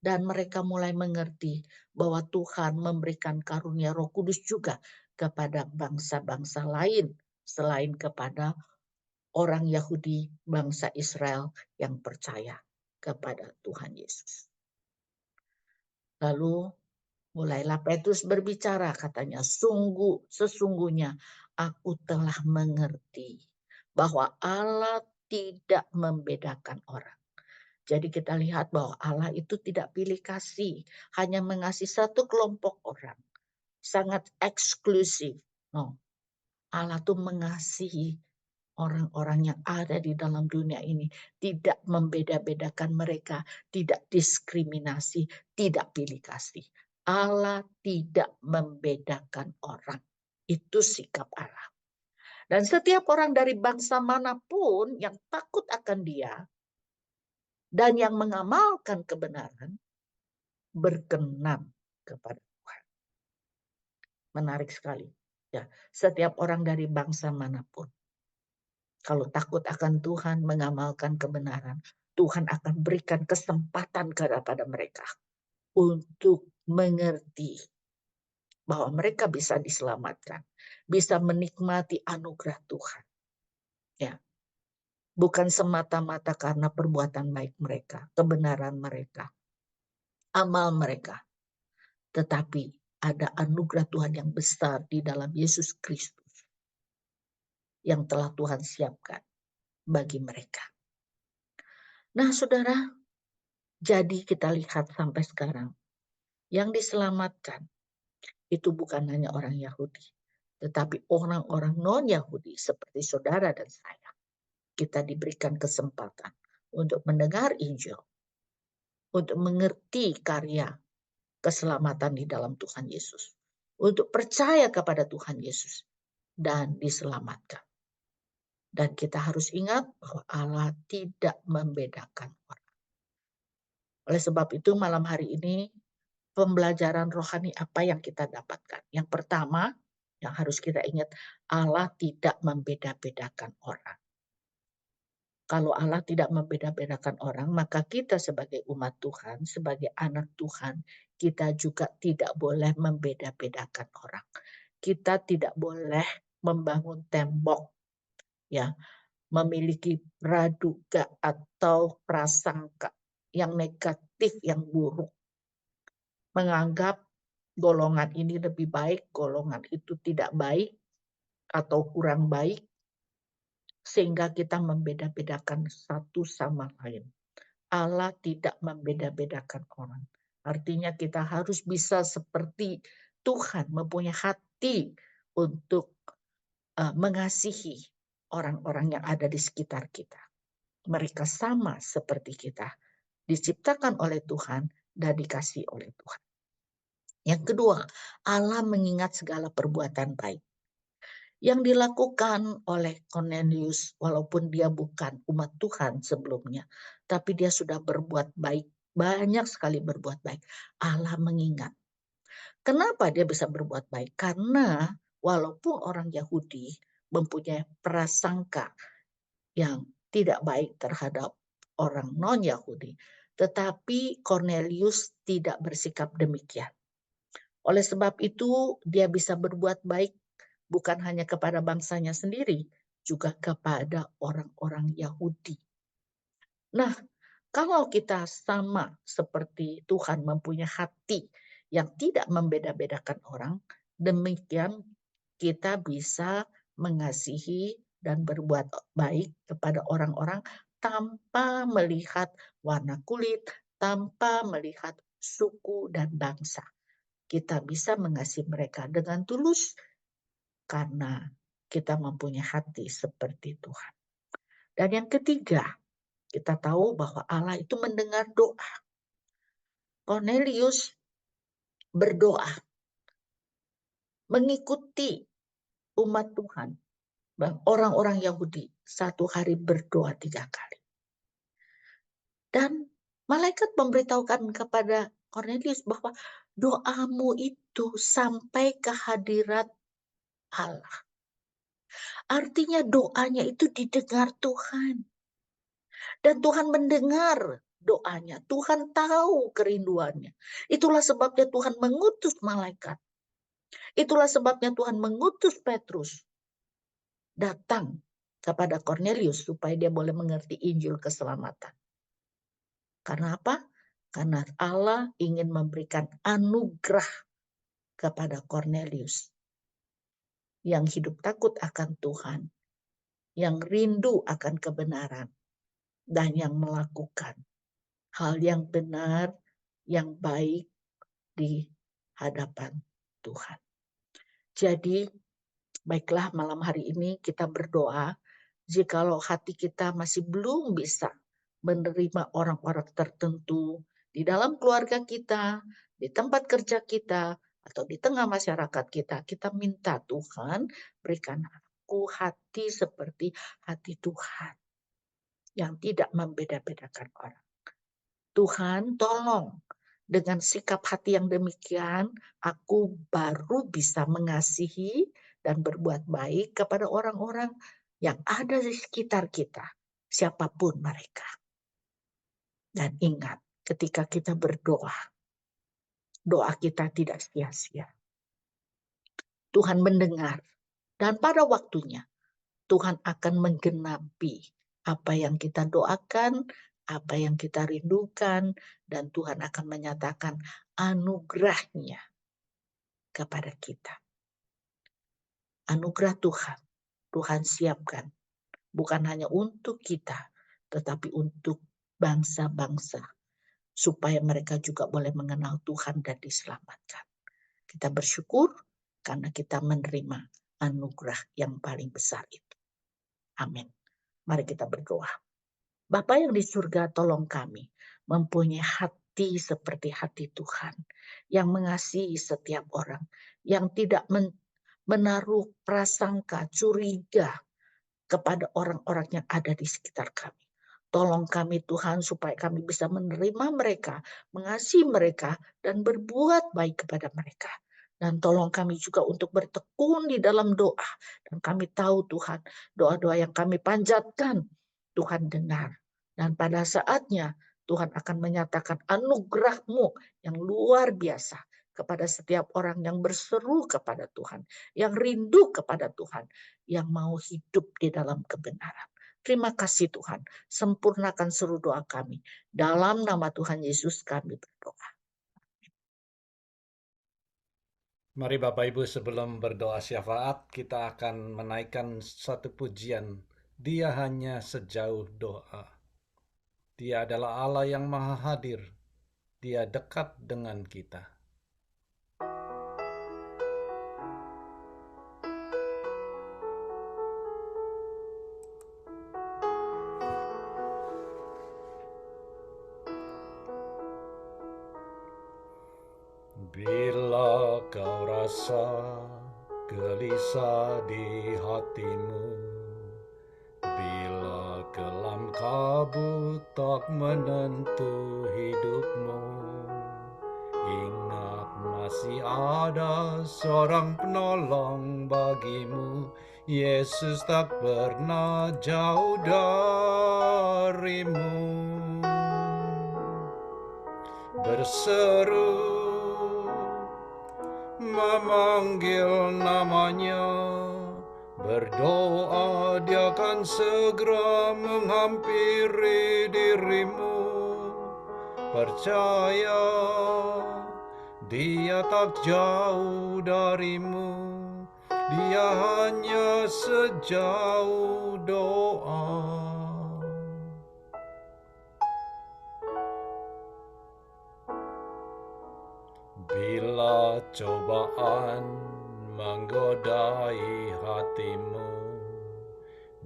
Dan mereka mulai mengerti bahwa Tuhan memberikan karunia Roh Kudus juga kepada bangsa-bangsa lain selain kepada orang Yahudi, bangsa Israel yang percaya kepada Tuhan Yesus. Lalu mulailah Petrus berbicara, katanya, sesungguhnya aku telah mengerti bahwa Allah tidak membedakan orang. Jadi kita lihat bahwa Allah itu tidak pilih kasih, hanya mengasihi satu kelompok orang. Sangat eksklusif. No. Allah tuh mengasihi orang-orang yang ada di dalam dunia ini, tidak membeda-bedakan mereka, tidak diskriminasi, tidak pilih kasih. Allah tidak membedakan orang. Itu sikap Allah. Dan setiap orang dari bangsa manapun yang takut akan Dia dan yang mengamalkan kebenaran berkenan kepada Tuhan. Menarik sekali. Ya, setiap orang dari bangsa manapun, kalau takut akan Tuhan, mengamalkan kebenaran, Tuhan akan berikan kesempatan kepada mereka untuk mengerti bahwa mereka bisa diselamatkan, bisa menikmati anugerah Tuhan. Ya. Bukan semata-mata karena perbuatan baik mereka, kebenaran mereka, amal mereka, tetapi ada anugerah Tuhan yang besar di dalam Yesus Kristus yang telah Tuhan siapkan bagi mereka. Nah, saudara, jadi kita lihat sampai sekarang, yang diselamatkan itu bukan hanya orang Yahudi, tetapi orang-orang non-Yahudi seperti saudara dan saya. Kita diberikan kesempatan untuk mendengar Injil, untuk mengerti karya keselamatan di dalam Tuhan Yesus, untuk percaya kepada Tuhan Yesus, dan diselamatkan. Dan kita harus ingat bahwa Allah tidak membedakan orang. Oleh sebab itu malam hari ini pembelajaran rohani apa yang kita dapatkan? Yang pertama yang harus kita ingat, Allah tidak membeda-bedakan orang. Kalau Allah tidak membeda-bedakan orang, maka kita sebagai umat Tuhan, sebagai anak Tuhan, kita juga tidak boleh membeda-bedakan orang. kita tidak boleh membangun tembok, ya, memiliki praduga atau prasangka yang negatif, yang buruk, menganggap golongan ini lebih baik, golongan itu tidak baik atau kurang baik, sehingga kita membeda-bedakan satu sama lain. Allah tidak membeda-bedakan orang. Artinya kita harus bisa seperti Tuhan, mempunyai hati untuk mengasihi orang-orang yang ada di sekitar kita. Mereka sama seperti kita, diciptakan oleh Tuhan dan dikasihi oleh Tuhan. Yang kedua, Allah mengingat segala perbuatan baik yang dilakukan oleh Cornelius, walaupun dia bukan umat Tuhan sebelumnya, tapi dia sudah berbuat baik, banyak sekali berbuat baik. Allah mengingat. Kenapa dia bisa berbuat baik? Karena walaupun orang Yahudi mempunyai prasangka yang tidak baik terhadap orang non-Yahudi, tetapi Cornelius tidak bersikap demikian. Oleh sebab itu, dia bisa berbuat baik bukan hanya kepada bangsanya sendiri, juga kepada orang-orang Yahudi. Nah, kalau kita sama seperti Tuhan mempunyai hati yang tidak membeda-bedakan orang, demikian kita bisa mengasihi dan berbuat baik kepada orang-orang tanpa melihat warna kulit, tanpa melihat suku dan bangsa. Kita bisa mengasihi mereka dengan tulus karena kita mempunyai hati seperti Tuhan. Dan yang ketiga, kita tahu bahwa Allah itu mendengar doa. Cornelius berdoa, mengikuti umat Tuhan, orang-orang Yahudi, satu hari berdoa 3 kali. Dan malaikat memberitahukan kepada Cornelius bahwa doamu itu sampai ke hadirat Allah. Artinya doanya itu didengar Tuhan. Dan Tuhan mendengar doanya. Tuhan tahu kerinduannya. Itulah sebabnya Tuhan mengutus malaikat. Itulah sebabnya Tuhan mengutus Petrus datang kepada Cornelius supaya dia boleh mengerti Injil keselamatan. Karena apa? Karena Allah ingin memberikan anugerah kepada Cornelius yang hidup takut akan Tuhan, yang rindu akan kebenaran, dan yang melakukan hal yang benar, yang baik di hadapan Tuhan. Jadi, baiklah malam hari ini kita berdoa, jikalau hati kita masih belum bisa menerima orang-orang tertentu di dalam keluarga kita, di tempat kerja kita, atau di tengah masyarakat kita, kita minta Tuhan berikan aku hati seperti hati Tuhan yang tidak membeda-bedakan orang. Tuhan tolong dengan sikap hati yang demikian, aku baru bisa mengasihi dan berbuat baik kepada orang-orang yang ada di sekitar kita, siapapun mereka. Dan ingat, ketika kita berdoa, doa kita tidak sia-sia. Tuhan mendengar, dan pada waktunya Tuhan akan menggenapi apa yang kita doakan, apa yang kita rindukan, dan Tuhan akan menyatakan anugerahnya kepada kita. Anugerah Tuhan, Tuhan siapkan bukan hanya untuk kita, tetapi untuk bangsa-bangsa, supaya mereka juga boleh mengenal Tuhan dan diselamatkan. Kita bersyukur karena kita menerima anugerah yang paling besar itu. Amin. Mari kita berdoa. Bapa yang di surga, tolong kami mempunyai hati seperti hati Tuhan, yang mengasihi setiap orang, yang tidak menaruh prasangka, curiga kepada orang-orang yang ada di sekitar kami. Tolong kami Tuhan supaya kami bisa menerima mereka, mengasihi mereka, dan berbuat baik kepada mereka. Dan tolong kami juga untuk bertekun di dalam doa. Dan kami tahu Tuhan, doa-doa yang kami panjatkan, Tuhan dengar. Dan pada saatnya Tuhan akan menyatakan anugerah-Mu yang luar biasa kepada setiap orang yang berseru kepada Tuhan, yang rindu kepada Tuhan, yang mau hidup di dalam kebenaran. Terima kasih Tuhan, sempurnakan seluruh doa kami. Dalam nama Tuhan Yesus kami berdoa. Mari Bapak Ibu sebelum berdoa syafaat, kita akan menaikkan satu pujian. Dia hanya sejauh doa. Dia adalah Allah yang maha hadir. Dia dekat dengan kita. Bila kau rasa gelisah di hatimu, bila kelam kabut tak menentu hidupmu, ingat masih ada seorang penolong bagimu. Yesus tak pernah jauh darimu. Berseru memanggil namanya, berdoa dia akan segera menghampiri dirimu. Percaya dia tak jauh darimu, dia hanya sejauh doa. Bila cobaan menggodai hatimu,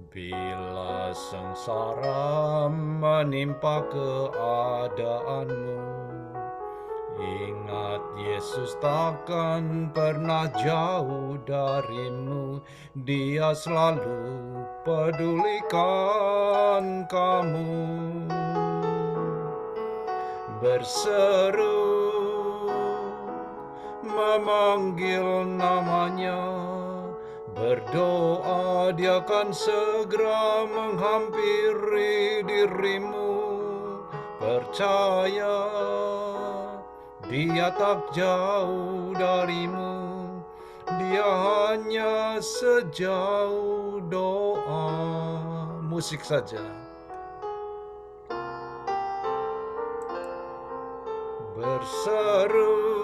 bila sengsara menimpa keadaanmu, ingat Yesus takkan pernah jauh darimu. Dia selalu pedulikan kamu. Berseru memanggil namanya, berdoa dia akan segera menghampiri dirimu. Percaya dia tak jauh darimu, dia hanya sejauh doa. Musik saja. Berseru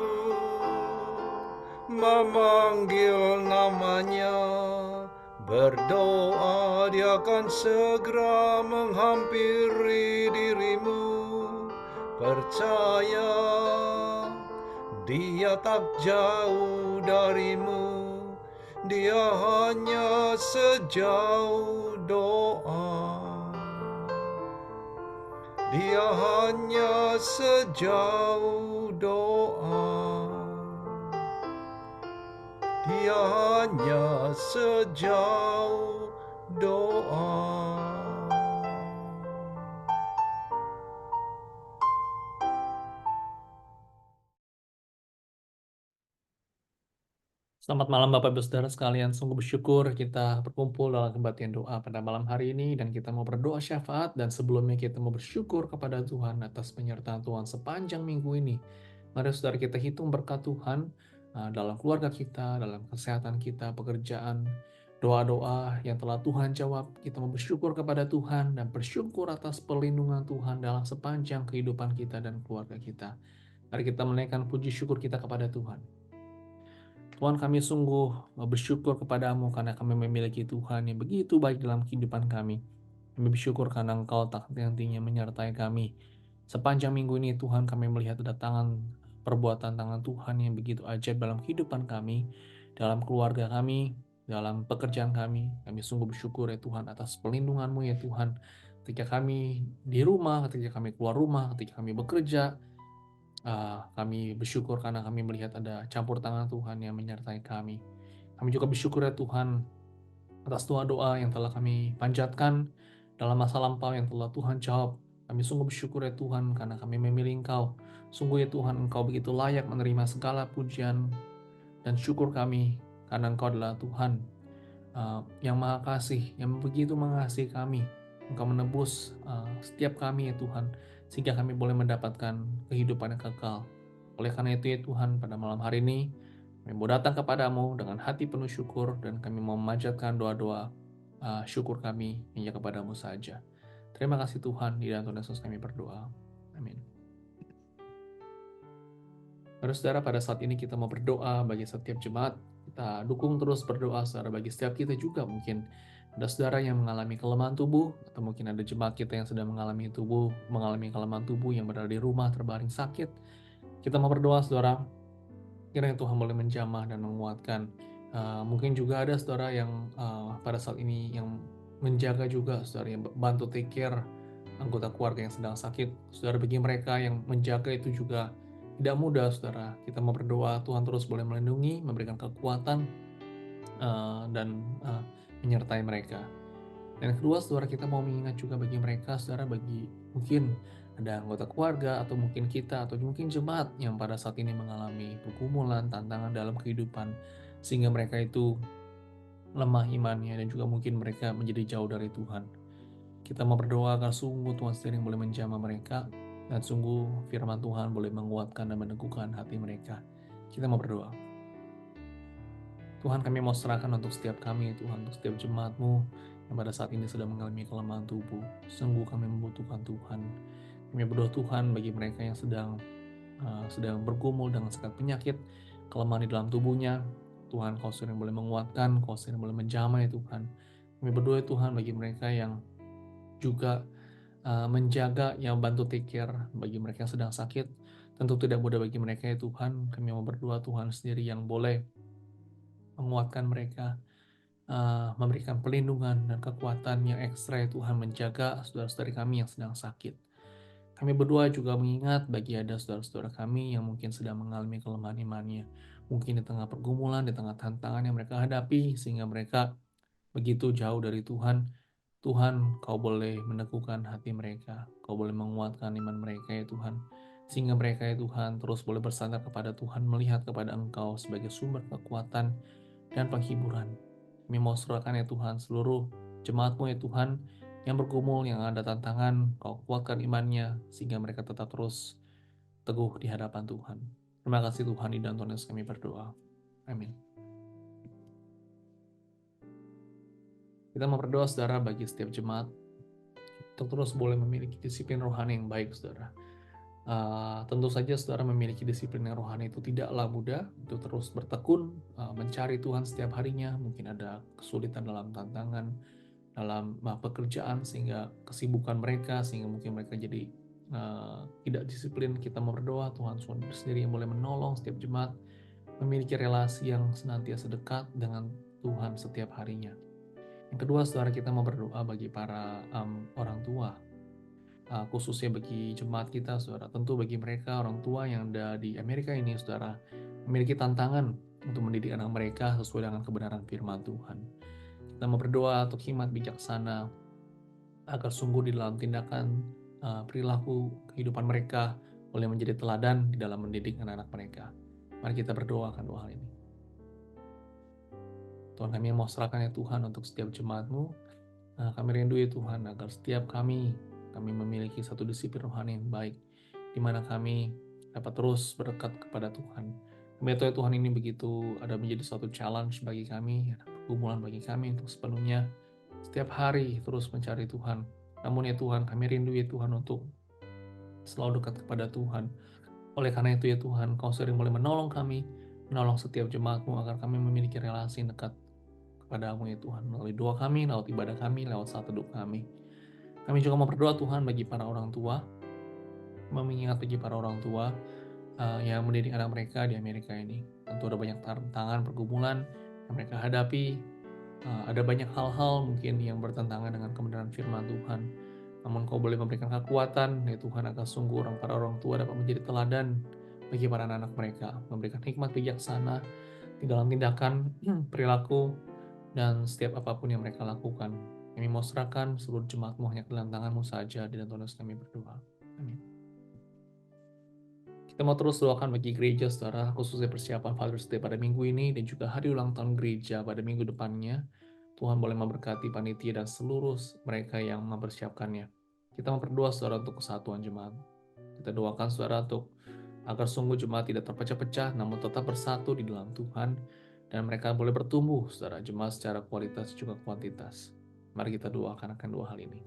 memanggil namanya, berdoa dia akan segera menghampiri dirimu. Percaya dia tak jauh darimu, dia hanya sejauh doa. Dia hanya sejauh doa. Dia hanya sejauh doa. Selamat malam Bapak Ibu Saudara sekalian, sungguh bersyukur kita berkumpul dalam kebaktian doa pada malam hari ini dan kita mau berdoa syafaat dan sebelumnya kita mau bersyukur kepada Tuhan atas penyertaan Tuhan sepanjang minggu ini. Mari saudara kita hitung berkat Tuhan dalam keluarga kita, dalam kesehatan kita, pekerjaan, doa-doa yang telah Tuhan jawab. Kita mau bersyukur kepada Tuhan dan bersyukur atas perlindungan Tuhan dalam sepanjang kehidupan kita dan keluarga kita. Mari kita menaikkan puji syukur kita kepada Tuhan. Tuhan, kami sungguh bersyukur kepadamu karena kami memiliki Tuhan yang begitu baik dalam kehidupan kami. Kami bersyukur karena Engkau tak henti-hentinya menyertai kami. Sepanjang minggu ini Tuhan, kami melihat ada perbuatan tangan Tuhan yang begitu ajaib dalam kehidupan kami, dalam keluarga kami, dalam pekerjaan kami. Kami sungguh bersyukur ya Tuhan atas perlindungan-Mu ya Tuhan. Ketika kami di rumah, ketika kami keluar rumah, ketika kami bekerja, kami bersyukur karena kami melihat ada campur tangan Tuhan yang menyertai kami. Kami juga bersyukur ya Tuhan atas doa-doa yang telah kami panjatkan dalam masa lampau yang telah Tuhan jawab. Kami sungguh bersyukur ya Tuhan karena kami memilih Engkau. Sungguh ya Tuhan, Engkau begitu layak menerima segala pujian dan syukur kami karena Engkau adalah Tuhan yang maha kasih, yang begitu mengasihi kami. Engkau menebus setiap kami ya Tuhan, sehingga kami boleh mendapatkan kehidupan yang kekal. Oleh karena itu ya Tuhan, pada malam hari ini kami mau datang kepadamu dengan hati penuh syukur dan kami mau memanjatkan doa-doa syukur kami hanya kepadamu saja. Terima kasih Tuhan, di dalam Tuhan Yesus kami berdoa. Amin. Saudara, pada saat ini kita mau berdoa bagi setiap jemaat. Kita dukung terus berdoa saudara bagi setiap kita juga. Mungkin ada saudara yang mengalami kelemahan tubuh, atau mungkin ada jemaat kita yang sedang mengalami kelemahan tubuh yang berada di rumah terbaring sakit. Kita mau berdoa saudara, kiranya Tuhan boleh menjamah dan menguatkan. Mungkin juga ada saudara yang pada saat ini yang menjaga juga, saudara yang bantu take care anggota keluarga yang sedang sakit. Saudara, bagi mereka yang menjaga itu juga tidak mudah, saudara. Kita mau berdoa Tuhan terus boleh melindungi, memberikan kekuatan dan menyertai mereka. Dan kedua, saudara, kita mau mengingat juga bagi mereka, saudara, bagi mungkin ada anggota keluarga atau mungkin kita atau mungkin jemaat yang pada saat ini mengalami pergumulan, tantangan dalam kehidupan, sehingga mereka itu lemah imannya dan juga mungkin mereka menjadi jauh dari Tuhan. Kita mau berdoa agar sungguh Tuhan sendiri yang boleh menjamah mereka dan sungguh firman Tuhan boleh menguatkan dan meneguhkan hati mereka. Kita mau berdoa. Tuhan, kami mau serahkan untuk setiap kami, Tuhan, untuk setiap jemaat-Mu yang pada saat ini sedang mengalami kelemahan tubuh. Sungguh kami membutuhkan Tuhan. Kami berdoa Tuhan bagi mereka yang sedang bergumul dengan segala penyakit, kelemahan di dalam tubuhnya. Tuhan, Kau sendiri yang boleh menguatkan, Kau sendiri yang boleh menjamah ya Tuhan. Kami berdoa Tuhan bagi mereka yang juga menjaga, yang bantu take care bagi mereka yang sedang sakit. Tentu tidak mudah bagi mereka ya Tuhan. Kami mau berdoa Tuhan sendiri yang boleh menguatkan mereka, memberikan perlindungan dan kekuatan yang ekstra ya Tuhan, menjaga saudara-saudari kami yang sedang sakit. Kami berdoa juga mengingat bagi ada saudara-saudara kami yang mungkin sedang mengalami kelemahan imannya, mungkin di tengah pergumulan, di tengah tantangan yang mereka hadapi, sehingga mereka begitu jauh dari Tuhan. Tuhan, Kau boleh meneguhkan hati mereka, Kau boleh menguatkan iman mereka ya Tuhan, sehingga mereka ya Tuhan terus boleh bersandar kepada Tuhan, melihat kepada Engkau sebagai sumber kekuatan dan penghiburan. Kami mau serahkan ya Tuhan seluruh jemaat-Mu ya Tuhan, yang bergumul, yang ada tantangan, Kau kuatkan imannya, sehingga mereka tetap terus teguh di hadapan Tuhan. Terima kasih Tuhan, di dalam Tuhan Yesus kami berdoa. Amin. Kita mau berdoa saudara bagi setiap jemaat untuk terus boleh memiliki disiplin rohani yang baik saudara. Tentu saja saudara memiliki disiplin yang rohani itu tidaklah mudah, itu terus bertekun mencari Tuhan setiap harinya. Mungkin ada kesulitan dalam tantangan, dalam pekerjaan, sehingga kesibukan mereka, sehingga mungkin mereka jadi tidak disiplin. Kita mau berdoa Tuhan sendiri yang boleh menolong setiap jemaat memiliki relasi yang senantiasa dekat dengan Tuhan setiap harinya. Yang kedua, saudara, kita mau berdoa bagi para orang tua, khususnya bagi jemaat kita, saudara. Tentu bagi mereka orang tua yang ada di Amerika ini, saudara, memiliki tantangan untuk mendidik anak mereka sesuai dengan kebenaran firman Tuhan. Kita mau berdoa untuk hikmat bijaksana agar sungguh di dalam tindakan, perilaku, kehidupan mereka boleh menjadi teladan di dalam mendidik anak-anak mereka. Mari kita berdoa akan dua hal ini. Tuhan, kami mau serahkan ya Tuhan untuk setiap jemaat-Mu. Kami rindu ya Tuhan agar setiap kami memiliki satu disiplin rohani yang baik, di mana kami dapat terus berdekat kepada Tuhan. Kami tahu ya Tuhan, ini begitu ada menjadi suatu challenge bagi kami, pergumulan bagi kami untuk sepenuhnya setiap hari terus mencari Tuhan. Namun ya Tuhan, kami rindu ya Tuhan untuk selalu dekat kepada Tuhan. Oleh karena itu ya Tuhan, Kau sering boleh menolong kami, menolong setiap jemaat-Mu agar kami memiliki relasi yang dekat kepada-Mu ya Tuhan, melalui doa kami, lewat ibadah kami, lewat saat teduh kami. Kami juga mau berdoa Tuhan bagi para orang tua, mengingat bagi para orang tua yang mendidik anak mereka di Amerika ini. Tentu ada banyak tantangan, pergumulan yang mereka hadapi, ada banyak hal-hal mungkin yang bertentangan dengan kebenaran firman Tuhan. Namun Kau boleh memberikan kekuatan ya Tuhan agar sungguh para orang tua dapat menjadi teladan bagi para anak-anak mereka, memberikan hikmat bijaksana di dalam tindakan, perilaku, dan setiap apapun yang mereka lakukan. Kami mau serahkan seluruh jemaat-Mu hanya ke dalam tangan-Mu saja, di dalam Tuhan Yesus kami berdoa. Amin. Kita mau terus doakan bagi gereja saudara, khususnya persiapan Father's Day pada minggu ini dan juga hari ulang tahun gereja pada minggu depannya. Tuhan boleh memberkati panitia dan seluruh mereka yang mempersiapkannya. Kita mau berdoa saudara untuk kesatuan jemaat. Kita doakan saudara untuk agar sungguh jemaat tidak terpecah-pecah namun tetap bersatu di dalam Tuhan, dan mereka boleh bertumbuh secara jemaat secara kualitas juga kuantitas. Mari kita doakan akan dua hal ini.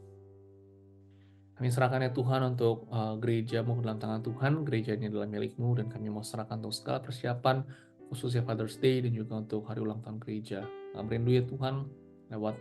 Kami serahkan ya Tuhan untuk gerejamu dalam tangan Tuhan. Gereja ini adalah milikmu, dan kami mau serahkan untuk segala persiapan, khususnya Father's Day dan juga untuk hari ulang tahun gereja. Kami rindu ya Tuhan, lewat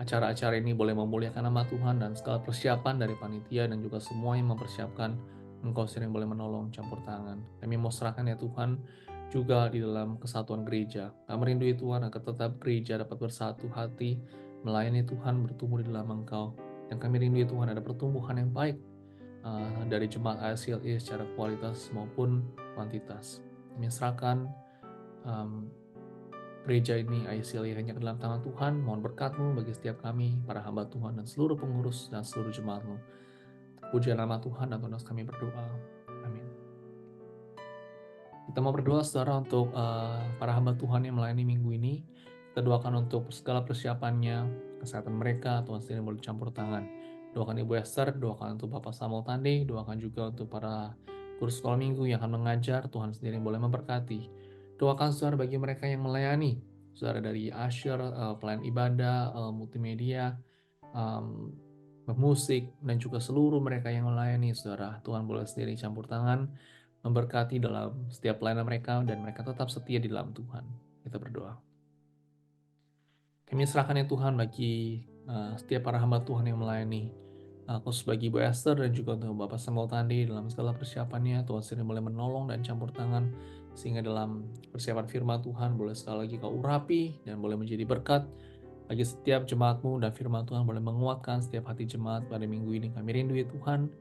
acara-acara ini boleh memuliakan nama Tuhan, dan segala persiapan dari panitia dan juga semua yang mempersiapkan, Engkau sendiri boleh menolong campur tangan. Kami mau serahkan ya Tuhan juga di dalam kesatuan gereja. Kami rindu ya Tuhan agar tetap gereja dapat bersatu hati, melayani Tuhan, bertumbuh di dalam Engkau. Dan kami rindu ya Tuhan ada pertumbuhan yang baik dari jemaat ICLE secara kualitas maupun kuantitas. Kami serahkan gereja ini ICLE hanya ke dalam tangan Tuhan. Mohon berkat-Mu bagi setiap kami, para hamba Tuhan, dan seluruh pengurus dan seluruh jemaat-Mu. Puji nama Tuhan, dan Tuhan kami berdoa. Amin. Kita mau berdoa saudara untuk para hamba Tuhan yang melayani minggu ini. Kita doakan untuk segala persiapannya, kesehatan mereka, Tuhan sendiri boleh campur tangan. Doakan Ibu Esther, doakan untuk Bapak Samuel Tande, doakan juga untuk para guru sekolah minggu yang akan mengajar, Tuhan sendiri boleh memberkati. Doakan saudara bagi mereka yang melayani, saudara dari Asher, pelayan ibadah, multimedia, musik, dan juga seluruh mereka yang melayani, saudara. Tuhan boleh sendiri campur tangan, memberkati dalam setiap pelayanan mereka, dan mereka tetap setia di dalam Tuhan. Kita berdoa. Kami serahkan ya Tuhan bagi setiap para hamba Tuhan yang melayani, khusus bagi Ibu Esther dan juga untuk Bapak Samuel Tande dalam segala persiapannya. Tuhan sendiri boleh menolong dan campur tangan, sehingga dalam persiapan firman Tuhan boleh sekali lagi Kau urapi dan boleh menjadi berkat bagi setiap jemaat-Mu, dan firman Tuhan boleh menguatkan setiap hati jemaat pada minggu ini. Kami rindu ya Tuhan,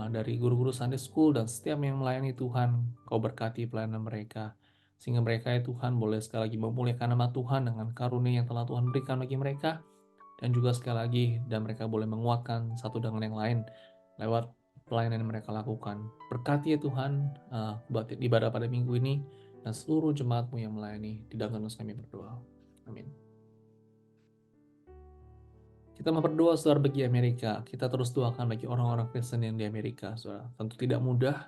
dari guru-guru Sunday School dan setiap yang melayani Tuhan, Kau berkati pelayanan mereka, sehingga mereka ya Tuhan boleh sekali lagi memuliakan nama Tuhan dengan karunia yang telah Tuhan berikan bagi mereka, dan juga sekali lagi dan mereka boleh menguatkan satu dengan yang lain lewat pelayanan yang mereka lakukan. Berkati ya Tuhan buat ibadah pada minggu ini dan seluruh jemaat-Mu yang melayani. Di dalam nama kami berdoa. Amin. Kita mau berdoa saudara bagi Amerika. Kita terus doakan bagi orang-orang Kristen yang di Amerika, saudara. Tentu tidak mudah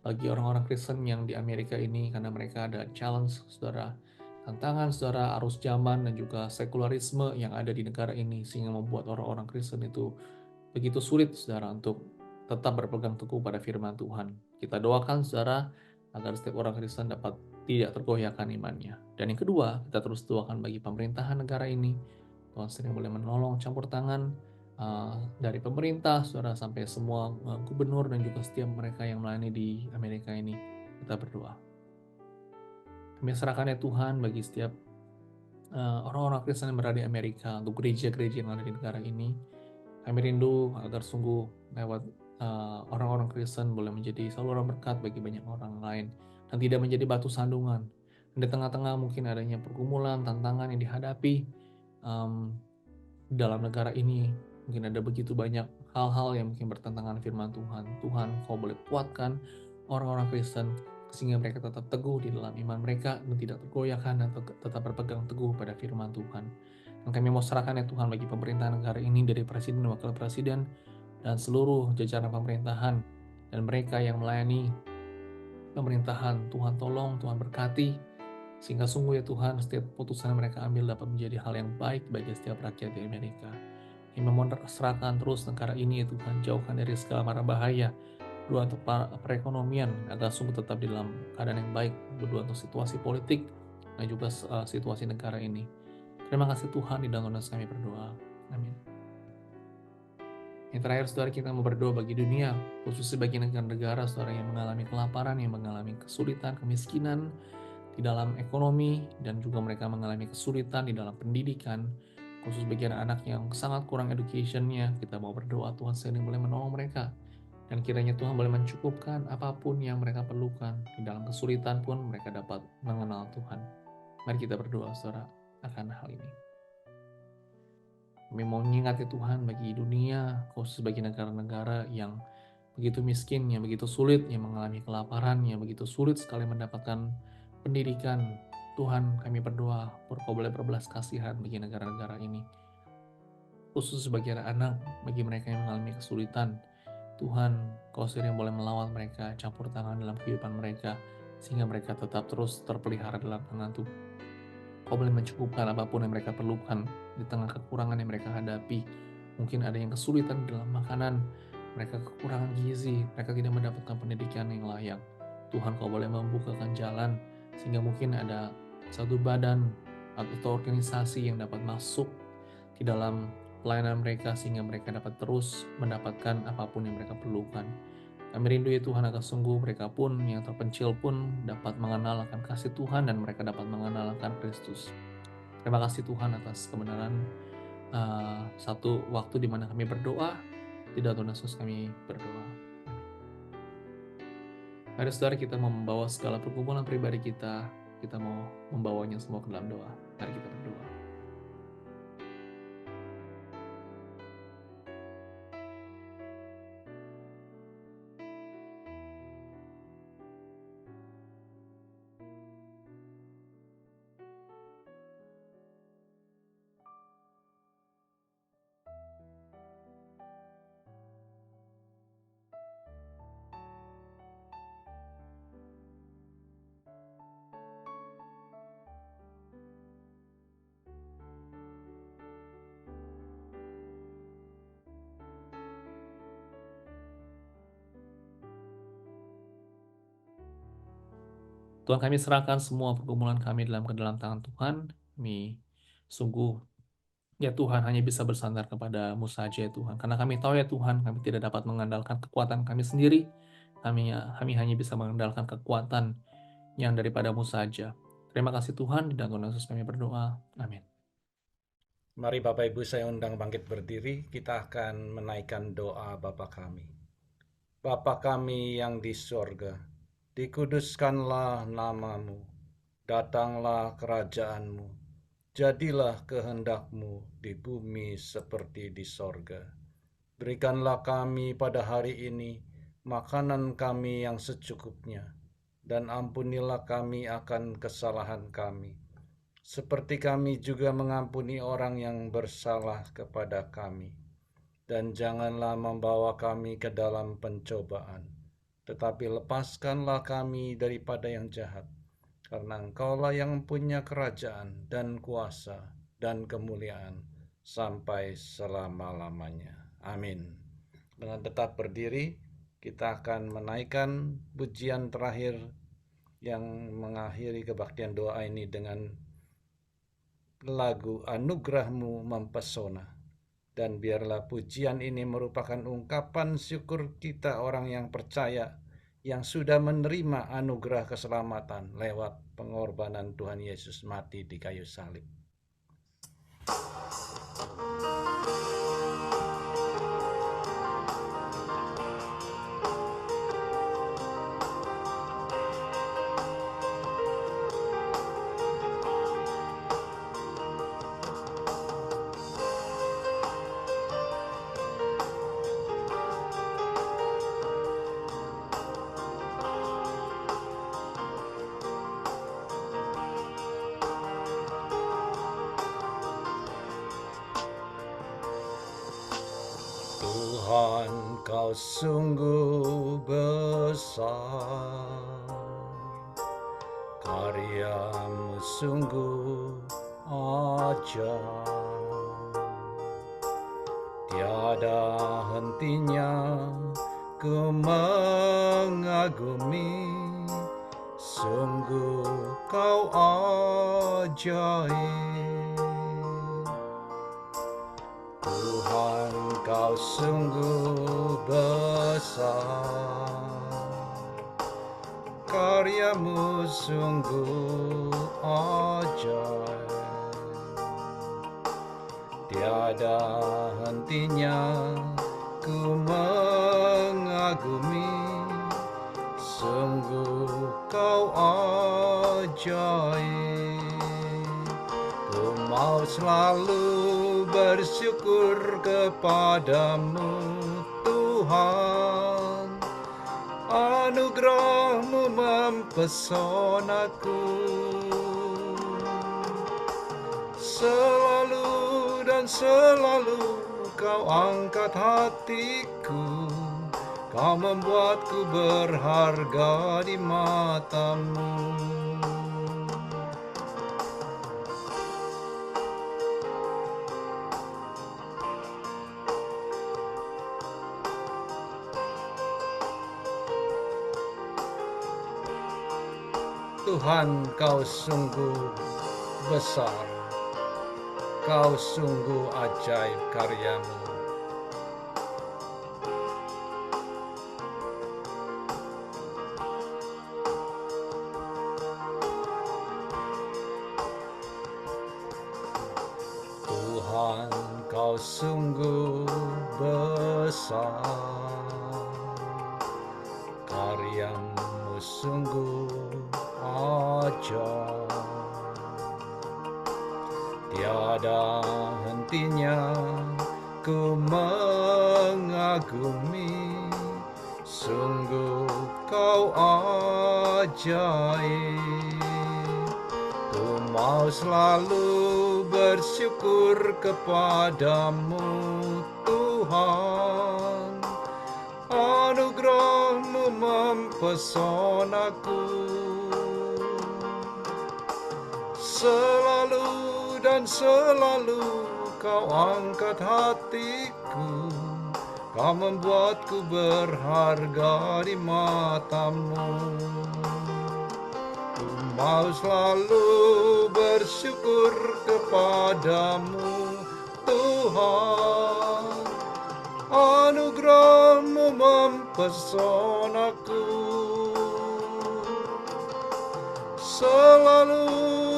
bagi orang-orang Kristen yang di Amerika ini, karena mereka ada challenge, saudara, tantangan, saudara, arus zaman dan juga sekularisme yang ada di negara ini, sehingga membuat orang-orang Kristen itu begitu sulit, saudara, untuk tetap berpegang teguh pada firman Tuhan. Kita doakan, saudara, agar setiap orang Kristen dapat tidak tergoyahkan imannya. Dan yang kedua, kita terus doakan bagi pemerintahan negara ini. Tuhan sendiri boleh menolong, campur tangan dari pemerintah, saudara, sampai semua gubernur dan juga setiap mereka yang melayani di Amerika ini. Kita berdoa. Kami serahkan ya Tuhan bagi setiap orang-orang Kristen yang berada di Amerika, untuk gereja-gereja yang ada di negara ini. Kami rindu agar sungguh lewat orang-orang Kristen boleh menjadi saluran berkat bagi banyak orang lain, dan tidak menjadi batu sandungan. Dan di tengah-tengah mungkin adanya pergumulan, tantangan yang dihadapi dalam negara ini. Mungkin ada begitu banyak hal-hal yang mungkin bertentangan firman Tuhan. Tuhan, Kau boleh kuatkan orang-orang Kristen sehingga mereka tetap teguh di dalam iman mereka dan tidak tergoyahkan, dan tetap berpegang teguh pada firman Tuhan. Dan kami mau serahkan ya Tuhan bagi pemerintahan negara ini, dari presiden, wakil presiden, dan seluruh jajaran pemerintahan, dan mereka yang melayani pemerintahan. Tuhan tolong, Tuhan berkati, sehingga sungguh ya Tuhan setiap keputusan yang mereka ambil dapat menjadi hal yang baik bagi setiap rakyat di Amerika. Kami mohon serahkan terus negara ini ya Tuhan, jauhkan dari segala mara bahaya, berdoa untuk perekonomian agar sungguh tetap di dalam keadaan yang baik, berdoa untuk situasi politik dan juga situasi negara ini. Terima kasih Tuhan, di dalam nama kami berdoa. Amin. Yang terakhir saudara, kita mau berdoa bagi dunia, khususnya bagi negara-negara saudara yang mengalami kelaparan, yang mengalami kesulitan, kemiskinan di dalam ekonomi, dan juga mereka mengalami kesulitan di dalam pendidikan, khusus bagi anak-anak yang sangat kurang education-nya. Kita mau berdoa Tuhan sendiri boleh menolong mereka, dan kiranya Tuhan boleh mencukupkan apapun yang mereka perlukan. Di dalam kesulitan pun mereka dapat mengenal Tuhan. Mari kita berdoa saudara akan hal ini. Kami mau mengingat ya Tuhan bagi dunia, khusus bagi negara-negara yang begitu miskin, yang begitu sulit, yang mengalami kelaparan, yang begitu sulit sekali mendapatkan pendidikan. Tuhan, kami berdoa, Kau boleh berbelas kasihan bagi negara-negara ini, khusus bagi anak-anak, bagi mereka yang mengalami kesulitan. Tuhan, Kau sendiri yang boleh melawat mereka, campur tangan dalam kehidupan mereka, sehingga mereka tetap terus terpelihara dalam tangan Tuhan. Kau boleh mencukupkan apapun yang mereka perlukan di tengah kekurangan yang mereka hadapi. Mungkin ada yang kesulitan dalam makanan, mereka kekurangan gizi, mereka tidak mendapatkan pendidikan yang layak. Tuhan, Kau boleh membukakan jalan, sehingga mungkin ada satu badan atau organisasi yang dapat masuk di dalam pelayanan mereka, sehingga mereka dapat terus mendapatkan apapun yang mereka perlukan. Kami rindu ya Tuhan, agar sungguh mereka pun yang terpencil pun dapat mengenal akan kasih Tuhan dan mereka dapat mengenal akan Kristus. Terima kasih Tuhan atas kebenaran satu waktu di mana kami berdoa. Tidak Tuhan Yesus kami berdoa. Mari saudara, kita mau membawa segala pergumulan pribadi kita mau membawanya semua ke dalam doa. Mari kita berdoa. Tuhan, kami serahkan semua pergumulan kami ke dalam tangan Tuhan. Kami sungguh, ya Tuhan, hanya bisa bersandar kepada-Mu saja ya Tuhan. Karena kami tahu ya Tuhan, kami tidak dapat mengandalkan kekuatan kami sendiri. Kami hanya bisa mengandalkan kekuatan yang daripada-Mu saja. Terima kasih Tuhan, dan Tuhan Yesus kami berdoa. Amin. Mari Bapak Ibu saya undang bangkit berdiri, kita akan menaikkan doa Bapa kami. Bapa kami yang di sorga, dikuduskanlah nama-Mu, datanglah kerajaan-Mu, jadilah kehendak-Mu di bumi seperti di sorga. Berikanlah kami pada hari ini makanan kami yang secukupnya, dan ampunilah kami akan kesalahan kami, seperti kami juga mengampuni orang yang bersalah kepada kami. Dan janganlah membawa kami ke dalam pencobaan, tetapi lepaskanlah kami daripada yang jahat, karena Engkaulah yang punya kerajaan dan kuasa dan kemuliaan sampai selama-lamanya. Amin. Dengan tetap berdiri, kita akan menaikkan pujian terakhir yang mengakhiri kebaktian doa ini dengan lagu Anugerah-Mu Mempesona. Dan biarlah pujian ini merupakan ungkapan syukur kita orang yang percaya, yang sudah menerima anugerah keselamatan lewat pengorbanan Tuhan Yesus mati di kayu salib. Tuhan, Kau sungguh besar, karya-Mu sungguh ajaib. Tiada hentinya Ku mengagumi, sungguh Kau ajaib. Tuhan, Kau sungguh besar, karya-Mu sungguh ajaib. Tiada hentinya Ku mengagumi, sungguh Kau ajaib. Ku mau selalu bersyukur kepada-Mu Tuhan, anugerah-Mu mempesonaku. Selalu dan selalu Kau angkat hatiku, Kau membuatku berharga di matamu. Tuhan, kau sungguh besar, kau sungguh ajaib karyamu. Tuhan, kau sungguh besar, karyamu sungguh ajaib. Tiada hentinya ku mengagumi, sungguh kau ajaib. Ku mau selalu bersyukur kepadamu Tuhan, anugerah-Mu mempesonaku. Selalu dan selalu kau angkat hatiku, kau membuatku berharga di matamu. Ku mau selalu bersyukur kepadamu Tuhan, anugerah-Mu mempesonaku. Selalu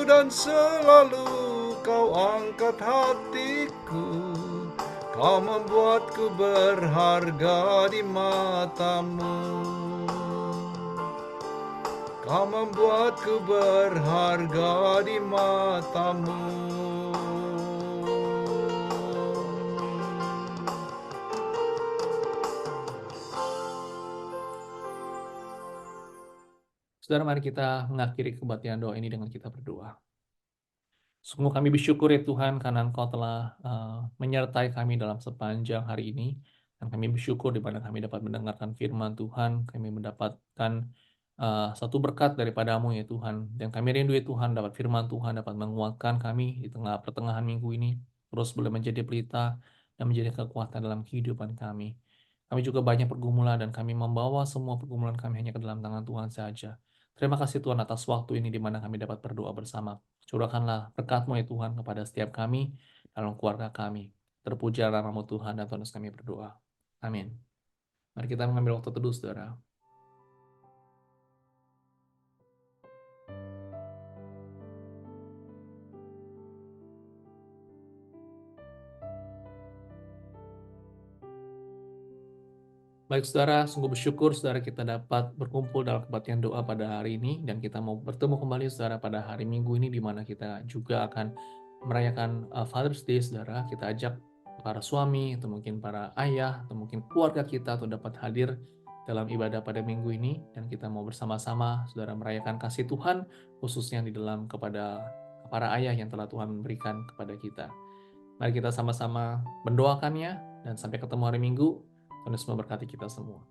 dan selalu kau angkat hatiku, kau membuatku berharga di matamu. Kau membuatku berharga di matamu. Saudara, mari kita mengakhiri kebaktian doa ini dengan kita berdoa. Sungguh kami bersyukur ya Tuhan karena Engkau telah menyertai kami dalam sepanjang hari ini. Dan kami bersyukur di mana kami dapat mendengarkan firman Tuhan. Kami mendapatkan satu berkat daripada-Mu ya Tuhan. Dan kami rindu ya Tuhan dapat firman Tuhan dapat menguatkan kami di tengah pertengahan minggu ini. Terus boleh menjadi pelita dan menjadi kekuatan dalam kehidupan kami. Kami juga banyak pergumulan dan kami membawa semua pergumulan kami hanya ke dalam tangan Tuhan saja. Terima kasih Tuhan atas waktu ini di mana kami dapat berdoa bersama. Curahkanlah berkat-Mu ya Tuhan kepada setiap kami dalam keluarga kami. Terpuji nama-Mu Tuhan dan Tuhan kami berdoa. Amin. Mari kita mengambil waktu teduh, saudara. Baik saudara, sungguh bersyukur saudara kita dapat berkumpul dalam kebaktian doa pada hari ini dan kita mau bertemu kembali saudara pada hari Minggu ini di mana kita juga akan merayakan Father's Day saudara. Kita ajak para suami atau mungkin para ayah atau mungkin keluarga kita untuk dapat hadir dalam ibadah pada minggu ini dan kita mau bersama-sama saudara merayakan kasih Tuhan khususnya di dalam kepada para ayah yang telah Tuhan berikan kepada kita. Mari kita sama-sama mendoakannya dan sampai ketemu hari Minggu. Tuhan Yesus memberkati kita semua.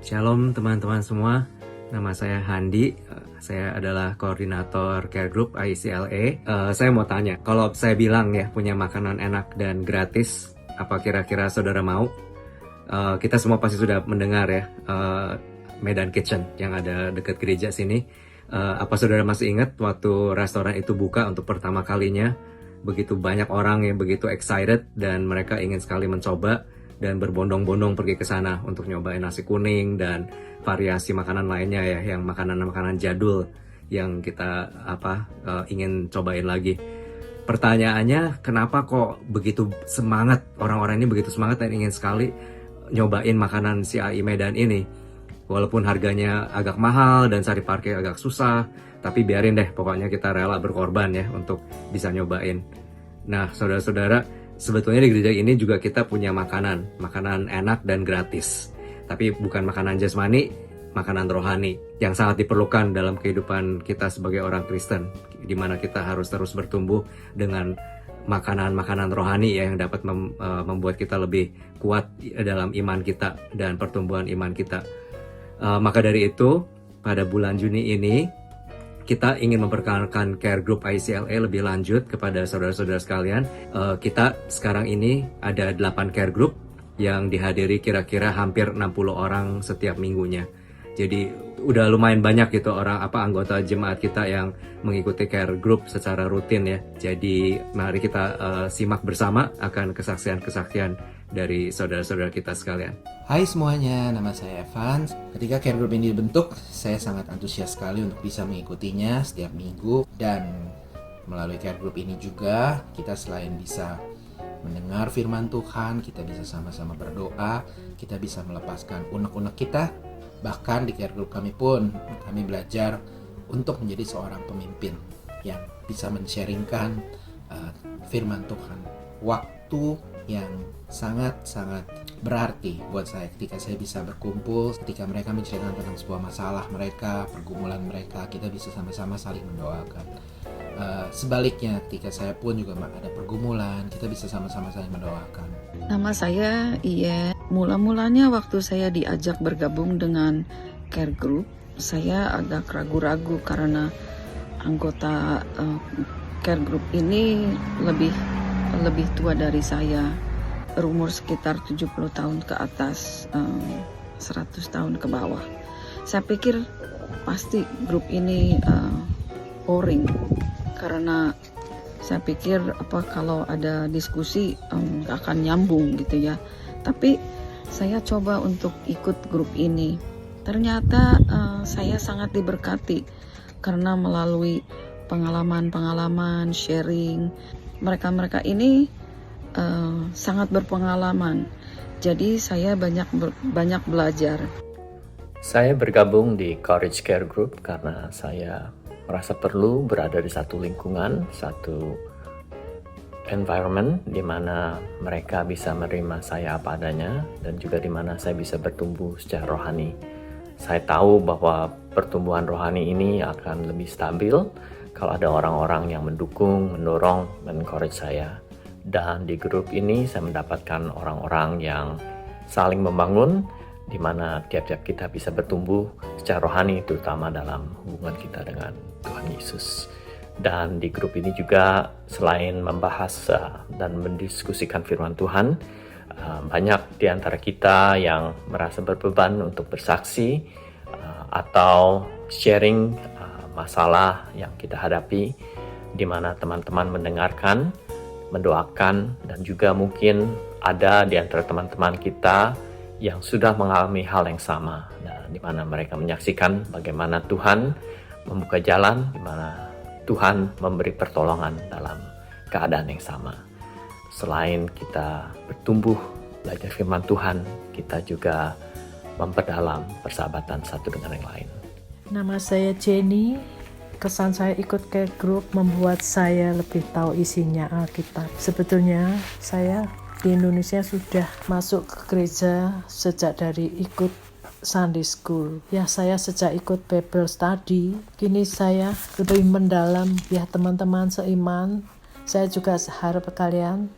Shalom teman-teman semua, nama saya Handi, saya adalah koordinator Care Group ICLA. Saya mau tanya, kalau saya bilang ya punya makanan enak dan gratis, apa kira-kira saudara mau? Kita semua pasti sudah mendengar ya, Medan Kitchen yang ada dekat gereja sini. Apa saudara masih ingat waktu restoran itu buka untuk pertama kalinya? Begitu banyak orang yang begitu excited dan mereka ingin sekali mencoba dan berbondong-bondong pergi ke sana untuk nyobain nasi kuning dan variasi makanan lainnya ya, yang makanan-makanan jadul yang kita ingin cobain lagi. Pertanyaannya, kenapa kok begitu semangat orang-orang ini begitu semangat dan ingin sekali nyobain makanan si AI Medan ini? Walaupun harganya agak mahal dan cari parkir agak susah, tapi biarin deh, pokoknya kita rela berkorban ya untuk bisa nyobain. Nah, saudara-saudara, sebetulnya di gereja ini juga kita punya makanan enak dan gratis. Tapi bukan makanan jasmani, makanan rohani yang sangat diperlukan dalam kehidupan kita sebagai orang Kristen, di mana kita harus terus bertumbuh dengan makanan-makanan rohani ya yang dapat membuat kita lebih kuat dalam iman kita dan pertumbuhan iman kita. Maka dari itu pada bulan Juni ini kita ingin memperkenalkan care group ICLA lebih lanjut kepada saudara-saudara sekalian. Kita sekarang ini ada 8 care group yang dihadiri kira-kira hampir 60 orang setiap minggunya. Jadi udah lumayan banyak gitu anggota jemaat kita yang mengikuti care group secara rutin ya. Jadi mari kita simak bersama akan kesaksian-kesaksian dari saudara-saudara kita sekalian. Hai semuanya, nama saya Evans. Ketika care group ini dibentuk, saya sangat antusias sekali untuk bisa mengikutinya setiap minggu. Dan melalui care group ini juga kita selain bisa mendengar firman Tuhan, kita bisa sama-sama berdoa, kita bisa melepaskan unek-unek kita. Bahkan di care group kami pun, kami belajar untuk menjadi seorang pemimpin yang bisa men-sharingkan firman Tuhan. Waktu yang sangat-sangat berarti buat saya ketika saya bisa berkumpul, ketika mereka menceritakan tentang sebuah masalah mereka, pergumulan mereka, kita bisa sama-sama saling mendoakan. Sebaliknya, ketika saya pun juga ada pergumulan, kita bisa sama-sama saling mendoakan. Nama saya Iya. Mula-mulanya waktu saya diajak bergabung dengan care group, saya agak ragu-ragu karena anggota care group ini lebih tua dari saya, berumur sekitar 70 tahun ke atas, 100 tahun ke bawah. Saya pikir pasti grup ini boring karena saya pikir kalau ada diskusi akan nyambung gitu ya. Tapi saya coba untuk ikut grup ini. Ternyata saya sangat diberkati karena melalui pengalaman-pengalaman, sharing, mereka ini sangat berpengalaman. Jadi saya banyak belajar. Saya bergabung di Courage Care Group karena saya merasa perlu berada di satu lingkungan, satu environment di mana mereka bisa menerima saya apa adanya dan juga di mana saya bisa bertumbuh secara rohani. Saya tahu bahwa pertumbuhan rohani ini akan lebih stabil kalau ada orang-orang yang mendukung, mendorong, men-encourage saya. Dan di grup ini saya mendapatkan orang-orang yang saling membangun di mana tiap-tiap kita bisa bertumbuh secara rohani, terutama dalam hubungan kita dengan Tuhan Yesus. Dan di grup ini juga selain membahas dan mendiskusikan firman Tuhan, banyak di antara kita yang merasa berbeban untuk bersaksi atau sharing masalah yang kita hadapi, di mana teman-teman mendengarkan, mendoakan, dan juga mungkin ada di antara teman-teman kita yang sudah mengalami hal yang sama, di mana mereka menyaksikan bagaimana Tuhan membuka jalan, di mana Tuhan memberi pertolongan dalam keadaan yang sama. Selain kita bertumbuh, belajar firman Tuhan, kita juga memperdalam persahabatan satu dengan yang lain. Nama saya Jenny. Kesan saya ikut care group membuat saya lebih tahu isinya Alkitab. Sebetulnya saya di Indonesia sudah masuk ke gereja sejak dari ikut Sunday School. Ya, saya sejak ikut Bible Study, kini saya lebih mendalam ya teman-teman seiman. Saya juga harap kalian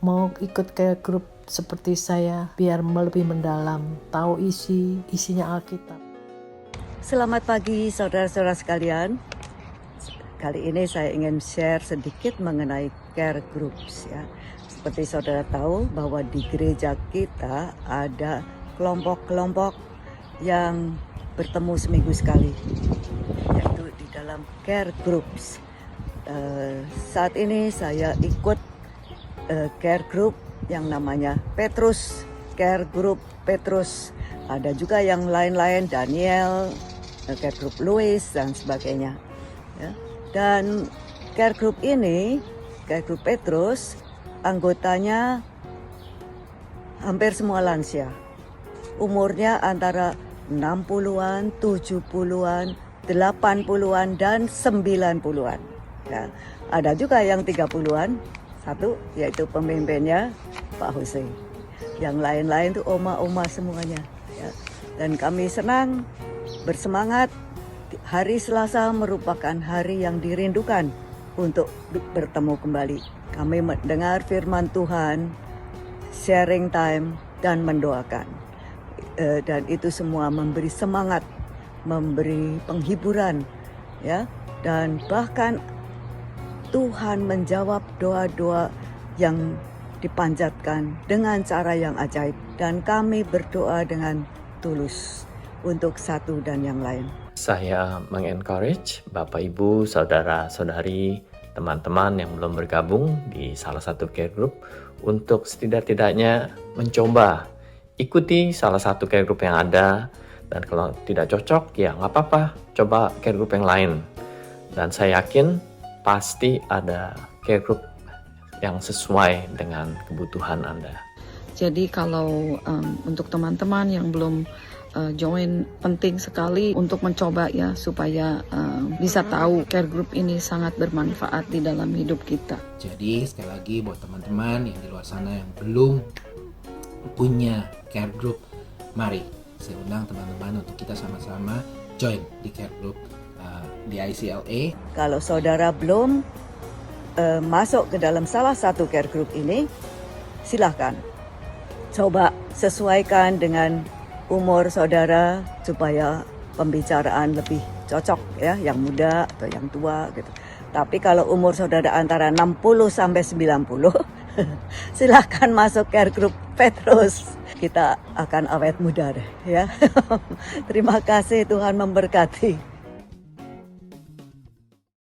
mau ikut care group seperti saya biar lebih mendalam, tahu isinya Alkitab. Selamat pagi saudara-saudara sekalian. Kali ini saya ingin share sedikit mengenai care groups ya. Seperti saudara tahu bahwa di gereja kita ada kelompok-kelompok yang bertemu seminggu sekali, yaitu di dalam care groups. Saat ini saya ikut care group yang namanya Petrus, care group Petrus. Ada juga yang lain-lain, Daniel, care group Louis dan sebagainya. Ya. Dan care group ini, care group Petrus, anggotanya hampir semua lansia. Umurnya antara 60-an, 70-an, 80-an, dan 90-an. Ya. Ada juga yang 30-an, satu yaitu pemimpinnya Pak Hussein. Yang lain-lain itu oma-oma semuanya. Ya. Dan kami senang, bersemangat. Hari Selasa merupakan hari yang dirindukan untuk bertemu kembali. Kami mendengar firman Tuhan, sharing time, dan mendoakan. Dan itu semua memberi semangat, memberi penghiburan, ya. Dan bahkan Tuhan menjawab doa-doa yang dipanjatkan dengan cara yang ajaib. Dan kami berdoa dengan tulus untuk satu dan yang lain. Saya mengencourage Bapak Ibu, Saudara-saudari, teman-teman yang belum bergabung di salah satu care group untuk setidak-tidaknya mencoba ikuti salah satu care group yang ada, dan kalau tidak cocok ya nggak apa-apa, coba care group yang lain. Dan saya yakin pasti ada care group yang sesuai dengan kebutuhan Anda. Jadi kalau untuk teman-teman yang belum join, penting sekali untuk mencoba ya, supaya bisa tahu care group ini sangat bermanfaat di dalam hidup kita. Jadi sekali lagi buat teman-teman yang di luar sana yang belum punya care group, mari saya undang teman-teman untuk kita sama-sama join di care group di ICLA. Kalau saudara belum masuk ke dalam salah satu care group ini, silahkan coba sesuaikan dengan umur saudara supaya pembicaraan lebih cocok ya, yang muda atau yang tua gitu. Tapi kalau umur saudara antara 60 sampai 90, silahkan masuk care group Petrus. Kita akan awet muda deh ya. Terima kasih, Tuhan memberkati.